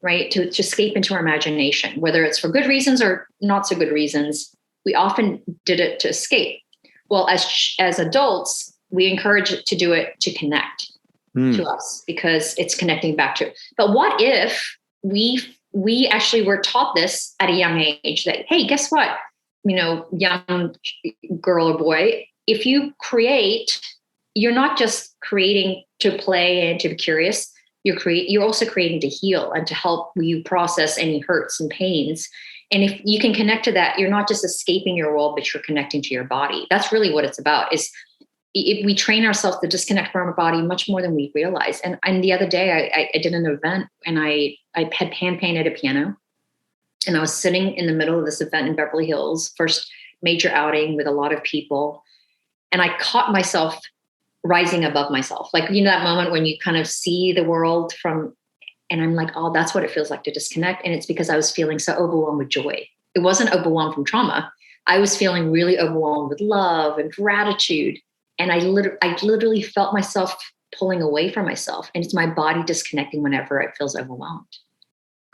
right? To escape into our imagination, whether it's for good reasons or not so good reasons. We often did it to escape. Well, as adults, we encourage it to do it to connect to us because it's connecting back to. But what if we actually were taught this at a young age that, hey, guess what? Young girl or boy, if you create, you're not just creating to play and to be curious. You're also creating to heal and to help you process any hurts and pains. And if you can connect to that, you're not just escaping your world, but you're connecting to your body. That's really what it's about. If we train ourselves to disconnect from our body much more than we realize. And the other day I did an event and I had hand painted a piano, and I was sitting in the middle of this event in Beverly Hills, first major outing with a lot of people. And I caught myself rising above myself. Like, that moment when you kind of see the world and I'm like, oh, that's what it feels like to disconnect. And it's because I was feeling so overwhelmed with joy. It wasn't overwhelmed from trauma. I was feeling really overwhelmed with love and gratitude. And I literally felt myself pulling away from myself. And it's my body disconnecting whenever it feels overwhelmed.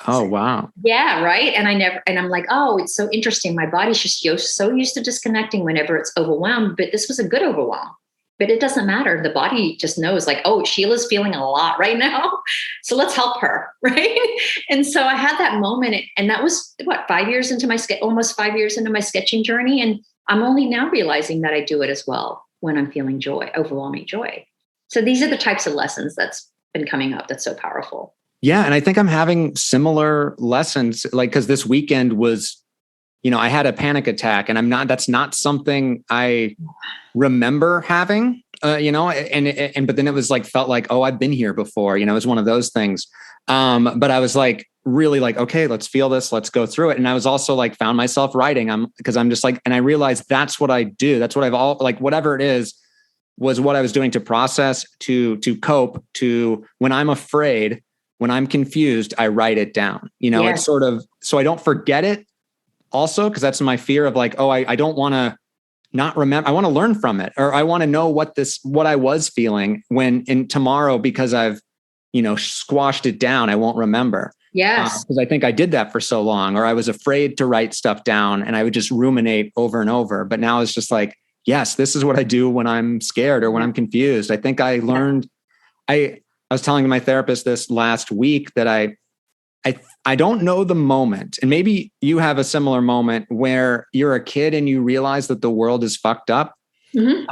Oh, wow. Yeah. Right. And I'm like, oh, it's so interesting. My body's just so used to disconnecting whenever it's overwhelmed, but this was a good overwhelm. But it doesn't matter. The body just knows, like, oh, Sheila's feeling a lot right now. So let's help her. Right. And so I had that moment. And that was almost 5 years into my sketching journey. And I'm only now realizing that I do it as well when I'm feeling joy, overwhelming joy. So these are the types of lessons that's been coming up that's so powerful. Yeah. And I think I'm having similar lessons, like, because this weekend was, I had a panic attack, and that's not something I remember having, but then it was like, felt like, oh, I've been here before, it was one of those things. But I was like, really like, okay, let's feel this, let's go through it. And I was also like, found myself writing, because I'm just like, and I realized that's what I do. That's what whatever it is was what I was doing to process, to cope, to when I'm afraid, when I'm confused, I write it down, It's sort of, so I don't forget it also, because that's my fear of like, oh, I don't want to not remember. I want to learn from it, or I want to know what I was feeling when in tomorrow, because I've, squashed it down, I won't remember. Yes. Because I think I did that for so long, or I was afraid to write stuff down and I would just ruminate over and over. But now it's just like, yes, this is what I do when I'm scared or when I'm confused. I think I learned, I was telling my therapist this last week that I don't know the moment, and maybe you have a similar moment where you're a kid and you realize that the world is fucked up, and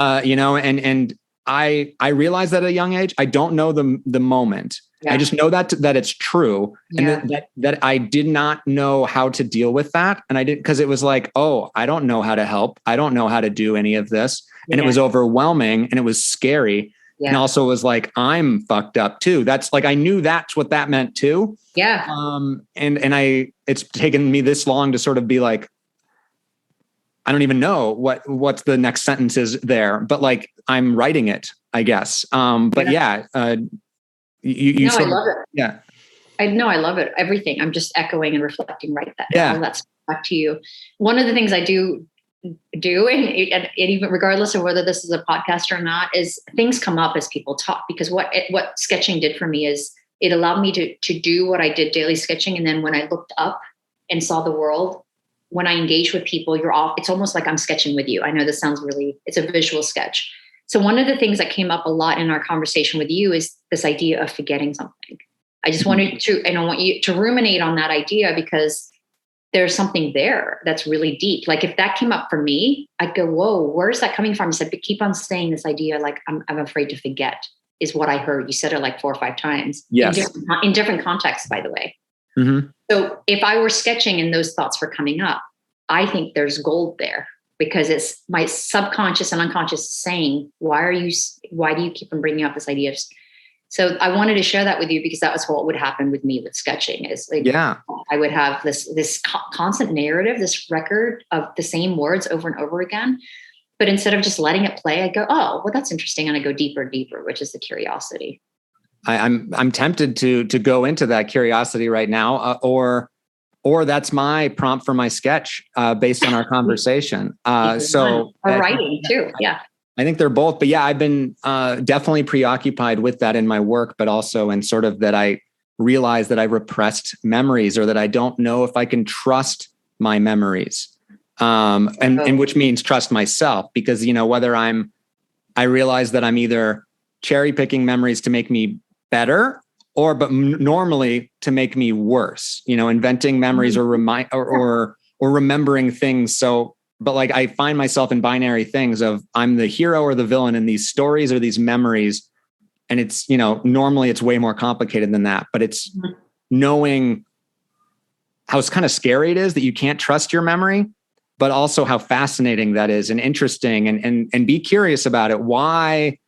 I realized that at a young age. I don't know the moment. Yeah. I just know that it's true, and that I did not know how to deal with that, and I did, because it was like, oh, I don't know how to help. I don't know how to do any of this, and it was overwhelming and it was scary. Yeah. And also was like, I'm fucked up too. That's like, I knew that's what that meant too. Yeah. It's taken me this long to sort of be like, I don't even know what's the next sentence is there, but like, I'm writing it, I guess. You I love it. Yeah. I love it. Everything. I'm just echoing and reflecting right now. That's back to you. One of the things I do, and even regardless of whether this is a podcast or not, is things come up as people talk, because what sketching did for me is it allowed me to do what I did, daily sketching. And then when I looked up and saw the world, when I engage with people, it's almost like I'm sketching with you. I know this sounds it's a visual sketch. So one of the things that came up a lot in our conversation with you is this idea of forgetting something. I just wanted to, and I want you to ruminate on that idea, because there's something there that's really deep. Like if that came up for me, I'd go, whoa, where's that coming from? I said, but keep on saying this idea, like I'm afraid to forget, is what I heard. You said it like 4 or 5 times. Yes. In different contexts, by the way. Mm-hmm. So if I were sketching and those thoughts were coming up, I think there's gold there, because it's my subconscious and unconscious saying, why do you keep on bringing up this idea of So I wanted to share that with you because that was what would happen with me with sketching. Is like, Yeah. I would have this constant narrative, this record of the same words over and over again. But instead of just letting it play, I go, oh, well, that's interesting. And I go deeper and deeper, which is the curiosity. I'm tempted to go into that curiosity right now, or that's my prompt for my sketch based on our conversation. Or writing too. Yeah. I think they're both, but yeah, I've been definitely preoccupied with that in my work, but also in sort of that I realize that I repressed memories, or that I don't know if I can trust my memories. And which means trust myself, because, whether I realize that I'm either cherry picking memories to make me better, but normally to make me worse, inventing memories or remembering things. So, but like, I find myself in binary things of I'm the hero or the villain in these stories or these memories. And it's, normally it's way more complicated than that, but it's knowing how it's kind of scary it is that you can't trust your memory, but also how fascinating that is and interesting, and be curious about it. Why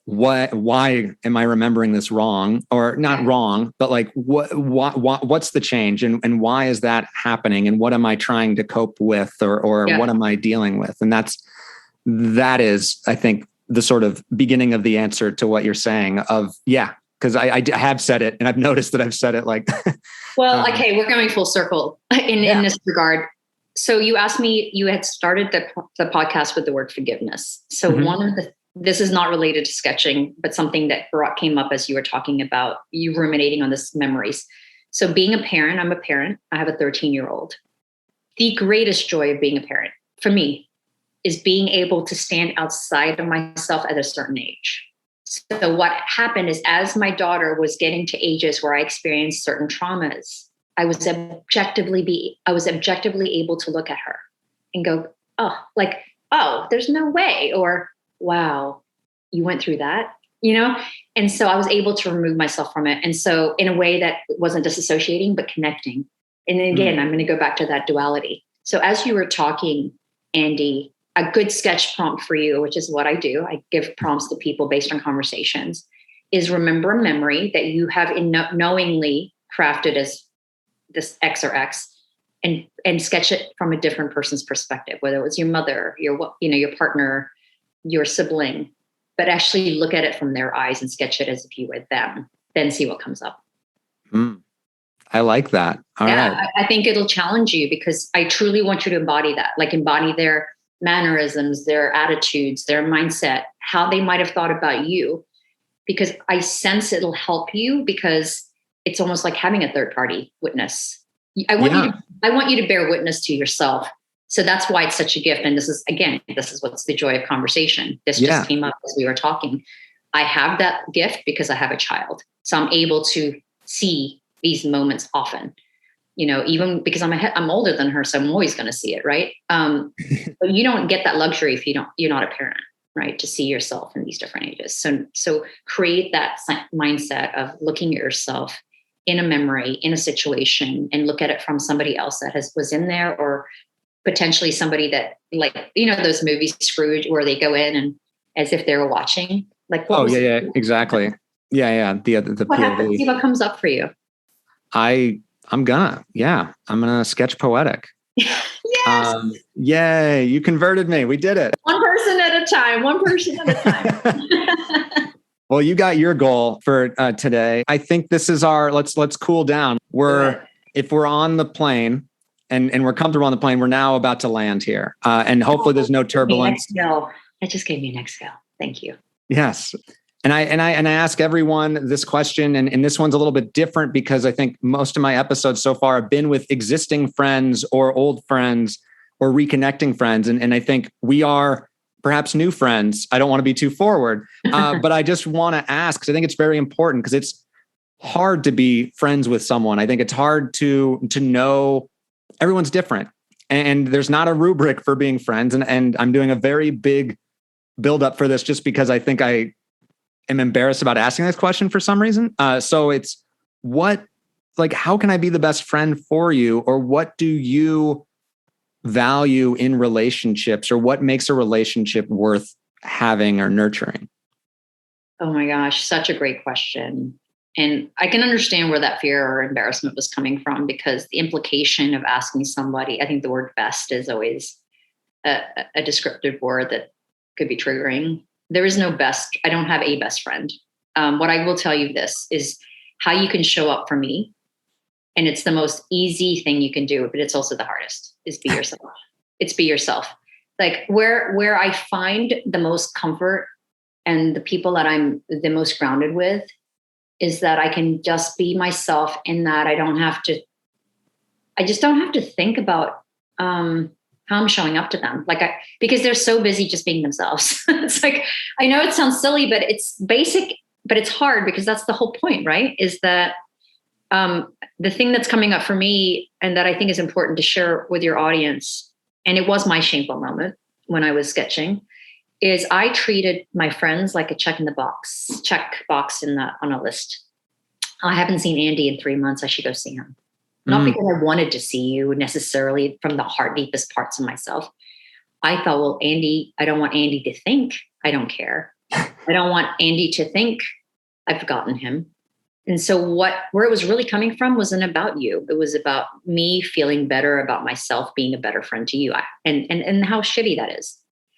am I remembering this wrong, or not wrong, but like what's the change, and why is that happening, and what am I trying to cope with, or what am I dealing with? And that is, I think, the sort of beginning of the answer to what you're saying of, because I have said it, and I've noticed that I've said it like, well, okay, we're going full circle in this regard. So you asked me, you had started the podcast with the word forgiveness. So this is not related to sketching, but something that came up as you were talking about you ruminating on this memories. So being a parent, I'm a parent. I have a 13-year-old. The greatest joy of being a parent for me is being able to stand outside of myself at a certain age. So what happened is, as my daughter was getting to ages where I experienced certain traumas, I was objectively able to look at her and go, oh, there's no way, or wow, you went through that, And so I was able to remove myself from it. And so in a way that wasn't disassociating, but connecting. And then again, I'm going to go back to that duality. So as you were talking, Andy, a good sketch prompt for you, which is what I do, I give prompts to people based on conversations, is remember a memory that you have knowingly crafted as this X or X, and sketch it from a different person's perspective, whether it was your mother, your partner, your sibling, but actually look at it from their eyes and sketch it as if you were them, then see what comes up. I like that. All right. I think it'll challenge you, because I truly want you to embody that, like embody their mannerisms, their attitudes, their mindset, how they might have thought about you, because I sense it'll help you, because it's almost like having a third party witness. I want you to bear witness to yourself. So that's why it's such a gift. And this is what's the joy of conversation. This just came up as we were talking. I have that gift because I have a child. So I'm able to see these moments often, even because I'm older than her. So I'm always going to see it. Right. But you don't get that luxury if you're not a parent, right? To see yourself in these different ages. So create that mindset of looking at yourself in a memory, in a situation, and look at it from somebody else that was in there, or potentially somebody that, like, those movies Scrooge, where they go in and as if they were watching, like, exactly. Yeah. The what happens? See what comes up for you. I'm gonna sketch poetic. Yes. Yay. You converted me. We did it. One person at a time. Well, you got your goal for today. I think this is let's cool down. If we're on the plane and we're comfortable on the plane, we're now about to land here. And hopefully there's no turbulence. That just gave me an exhale. Thank you. Yes. And I ask everyone this question, and this one's a little bit different because I think most of my episodes so far have been with existing friends or old friends or reconnecting friends. And I think we are perhaps new friends. I don't want to be too forward, but I just want to ask, because I think it's very important, because it's hard to be friends with someone. I think it's hard to know everyone's different, and there's not a rubric for being friends. And I'm doing a very big build up for this just because I think I am embarrassed about asking this question for some reason. So it's how can I be the best friend for you? Or what do you value in relationships, or what makes a relationship worth having or nurturing? Oh my gosh, such a great question. And I can understand where that fear or embarrassment was coming from, because the implication of asking somebody, I think the word best is always a, a descriptive word that could be triggering. There is no best. I don't have a best friend. What I will tell you this is how you can show up for me. And it's the most easy thing you can do, but it's also the hardest, is be yourself. It's be yourself. Like where I find the most comfort and the people that I'm the most grounded with is that I can just be myself, in that I just don't have to think about how I'm showing up to them. Because they're so busy just being themselves. It's like, I know it sounds silly, but it's basic, but it's hard, because that's the whole point, right? Is that the thing that's coming up for me, and that I think is important to share with your audience, and it was my shameful moment when I was sketching, is I treated my friends like a check box on a list. I haven't seen Andy in 3 months. I should go see him. Not because I wanted to see you necessarily from the heart deepest parts of myself. I thought, well, Andy, I don't want Andy to think I don't care. I don't want Andy to think I've forgotten him. And so where it was really coming from wasn't about you. It was about me feeling better about myself, being a better friend to you, and how shitty that is.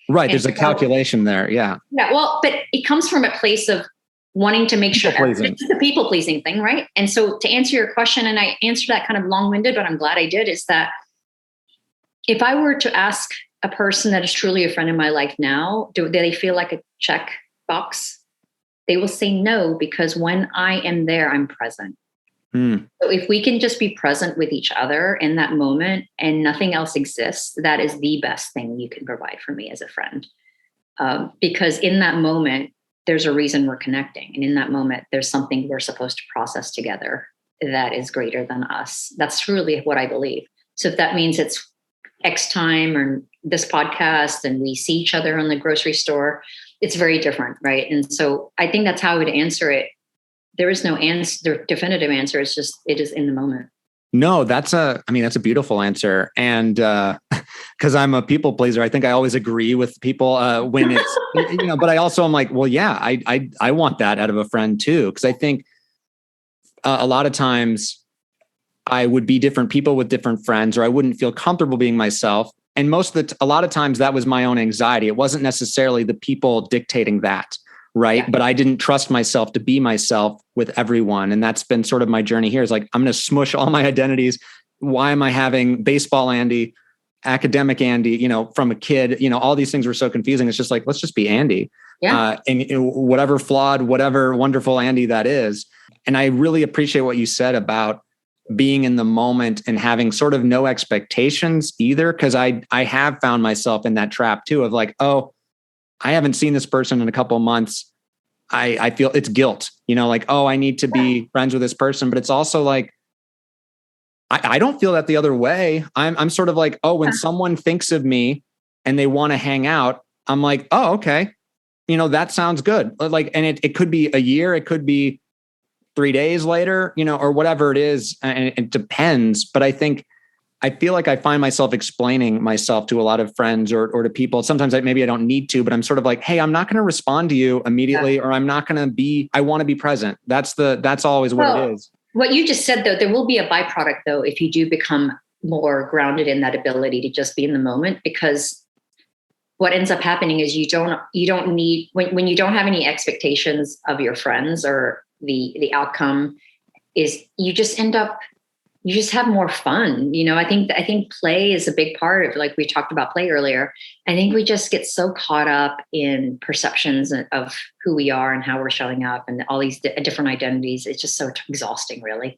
Right. There's a calculation there. Yeah. Yeah. Well, but it comes from a place of wanting to make sure it's the people pleasing thing. Right. And so to answer your question, and I answered that kind of long winded, but I'm glad I did, is that if I were to ask a person that is truly a friend in my life now, do they feel like a check box? They will say no, because when I am there, I'm present. So if we can just be present with each other in that moment and nothing else exists, that is the best thing you can provide for me as a friend. Because in that moment, there's a reason we're connecting. And in that moment, there's something we're supposed to process together that is greater than us. That's truly what I believe. So if that means it's X time or this podcast and we see each other in the grocery store, it's very different, right? And so I think that's how I would answer it. There is no answer, definitive answer. It is in the moment. No, that's a beautiful answer. And because I'm a people pleaser, I think I always agree with people when it's, but I also am like, well, yeah, I want that out of a friend too. Because I think a lot of times I would be different people with different friends, or I wouldn't feel comfortable being myself. And a lot of times that was my own anxiety. It wasn't necessarily the people dictating that. Right. Yeah. But I didn't trust myself to be myself with everyone. And that's been sort of my journey here, is like, I'm going to smush all my identities. Why am I having baseball Andy, academic Andy, from a kid, all these things were so confusing. It's just like, let's just be Andy. Yeah. And whatever flawed, whatever wonderful Andy that is. And I really appreciate what you said about being in the moment and having sort of no expectations either. Cause I have found myself in that trap too, of like, oh, I haven't seen this person in a couple of months. I feel it's guilt, like, oh, I need to be friends with this person. But it's also like, I don't feel that the other way. I'm sort of like, oh, when someone thinks of me and they want to hang out, I'm like, oh, okay. That sounds good. Like, and it could be a year, it could be 3 days later, or whatever it is. And it depends. But I feel like I find myself explaining myself to a lot of friends or to people. Sometimes maybe I don't need to, but I'm sort of like, hey, I'm not going to respond to you immediately, or I'm not going to I want to be present. That's always what it is. What you just said, though, there will be a byproduct, though, if you do become more grounded in that ability to just be in the moment, because what ends up happening is you don't need, when you don't have any expectations of your friends or the outcome, is you just have more fun. I think play is a big part of, like we talked about play earlier. I think we just get so caught up in perceptions of who we are and how we're showing up and all these different identities. It's just so exhausting, really.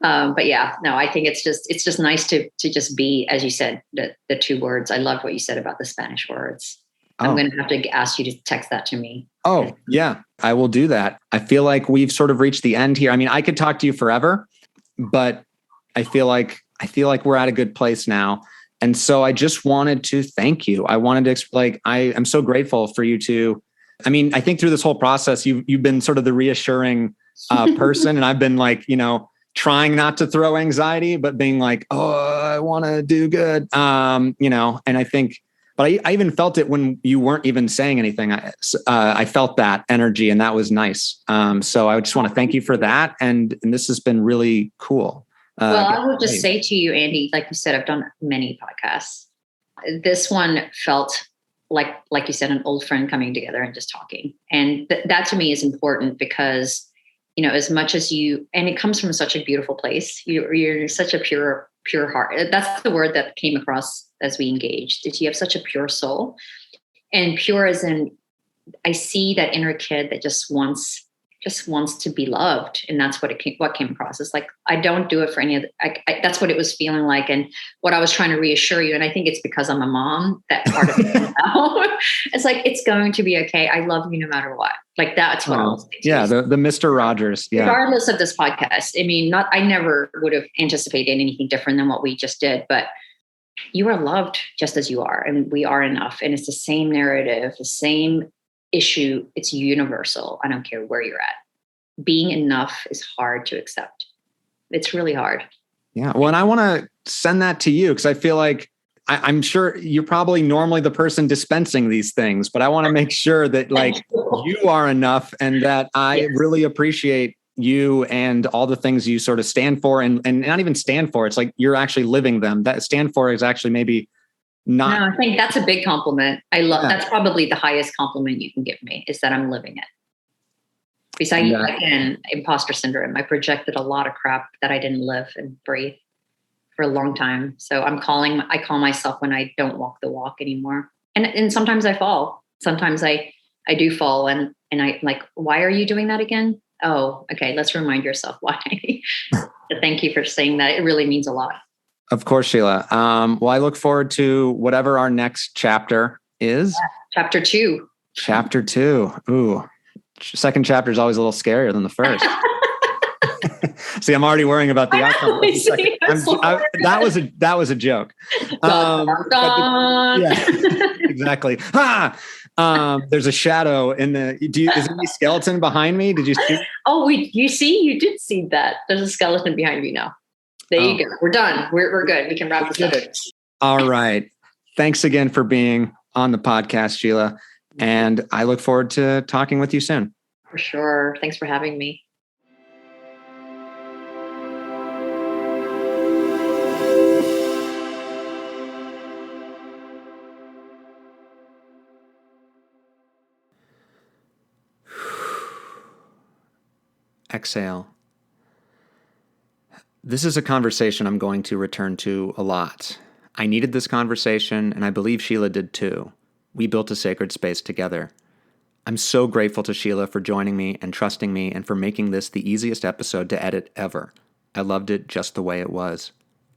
But yeah, no, I think it's just nice to just be, as you said, the 2 words. I love what you said about the Spanish words. I'm going to have to ask you to text that to me. Oh, yeah, I will do that. I feel like we've sort of reached the end here. I mean, I could talk to you forever, but I feel like we're at a good place now. And so I just wanted to thank you. I wanted to I am so grateful for you to, I think through this whole process, you've been sort of the reassuring person. And I've been like, trying not to throw anxiety, but being like, oh, I want to do good. And I think But I even felt it when you weren't even saying anything. I felt that energy, and that was nice. So I just want to thank you for that. And this has been really cool. Well, I will just say to you, Andy, like you said, I've done many podcasts. This one felt like you said, an old friend coming together and just talking. And that to me is important because, you know, as much as and it comes from such a beautiful place. You're such a pure heart. That's the word that came across as we engaged. That you have such a pure soul, and pure as in, I see that inner kid that just wants to be loved. And that's what what came across. It's like, I don't do it for any of that's what it was feeling like. And what I was trying to reassure you. And I think it's because I'm a mom, that part of it comes out. It's like, it's going to be okay. I love you no matter what. Like, that's what I was saying. Yeah. The Mr. Rogers. Yeah. Regardless of this podcast. I mean, I never would have anticipated anything different than what we just did, but you are loved just as you are. And we are enough. And it's the same narrative, the same issue. It's universal. I don't care where you're at. Being enough is hard to accept. It's really hard. Yeah. Well, and I want to send that to you because I feel like I'm sure you're probably normally the person dispensing these things, but I want to make sure that like you are enough and that I really appreciate you and all the things you sort of stand for and not even stand for. It's like you're actually living them. That stand for is actually maybe not. No, I think that's a big compliment. That's probably the highest compliment you can give me, is that I'm living it. Besides, again, imposter syndrome. I projected a lot of crap that I didn't live and breathe for a long time. So I call myself when I don't walk the walk anymore. And sometimes I fall. Sometimes I do fall and I like, why are you doing that again? Oh, okay. Let's remind yourself why. Thank you for saying that. It really means a lot. Of course, Sheila. Well, I look forward to whatever our next chapter is. Yeah, chapter 2. Chapter 2. Ooh. Second chapter is always a little scarier than the first. See, I'm already worrying about the outcome. That was a joke. Yeah, exactly. There's a shadow in the. Is there any skeleton behind me? Did you see? Oh, you did see that. There's a skeleton behind me now. There you go. We're done. We're good. We can wrap this up. All right. Thanks again for being on the podcast, Sheila. And I look forward to talking with you soon. For sure. Thanks for having me. Exhale. This is a conversation I'm going to return to a lot. I needed this conversation, and I believe Sheila did too. We built a sacred space together. I'm so grateful to Sheila for joining me and trusting me and for making this the easiest episode to edit ever. I loved it just the way it was.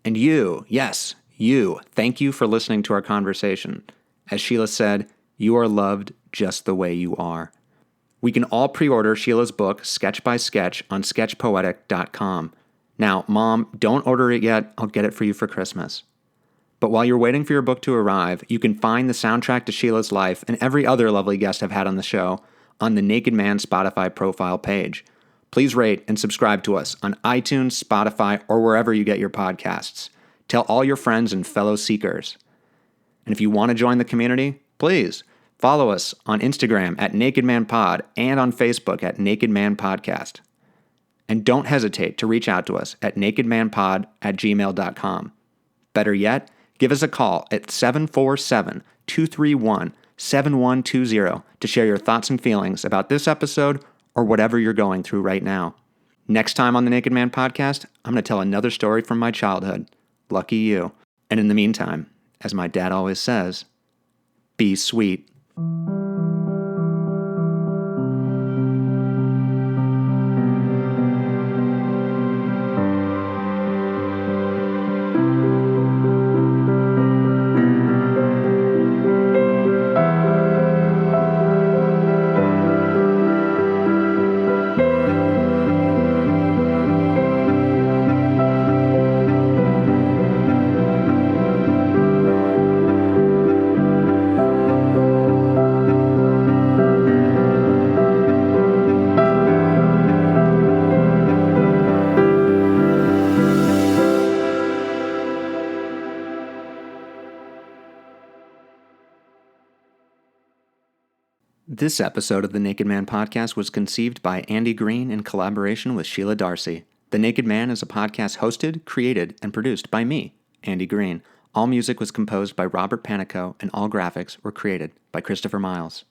And you, yes, you, thank you for listening to our conversation. As Sheila said, you are loved just the way you are. We can all pre-order Sheila's book, Sketch by Sketch, on sketchpoetic.com. Now, Mom, don't order it yet. I'll get it for you for Christmas. But while you're waiting for your book to arrive, you can find the soundtrack to Sheila's life and every other lovely guest I've had on the show on the Naked Man Spotify profile page. Please rate and subscribe to us on iTunes, Spotify, or wherever you get your podcasts. Tell all your friends and fellow seekers. And if you want to join the community, please follow us on Instagram at Naked Man Pod and on Facebook at Naked Man Podcast. And don't hesitate to reach out to us at nakedmanpod@gmail.com. Better yet, give us a call at 747-231-7120 to share your thoughts and feelings about this episode or whatever you're going through right now. Next time on the Naked Man Podcast, I'm going to tell another story from my childhood. Lucky you. And in the meantime, as my dad always says, be sweet. This episode of the Naked Man podcast was conceived by Andy Green in collaboration with Sheila Darcey. The Naked Man is a podcast hosted, created, and produced by me, Andy Green. All music was composed by Robert Panico, and all graphics were created by Christopher Miles.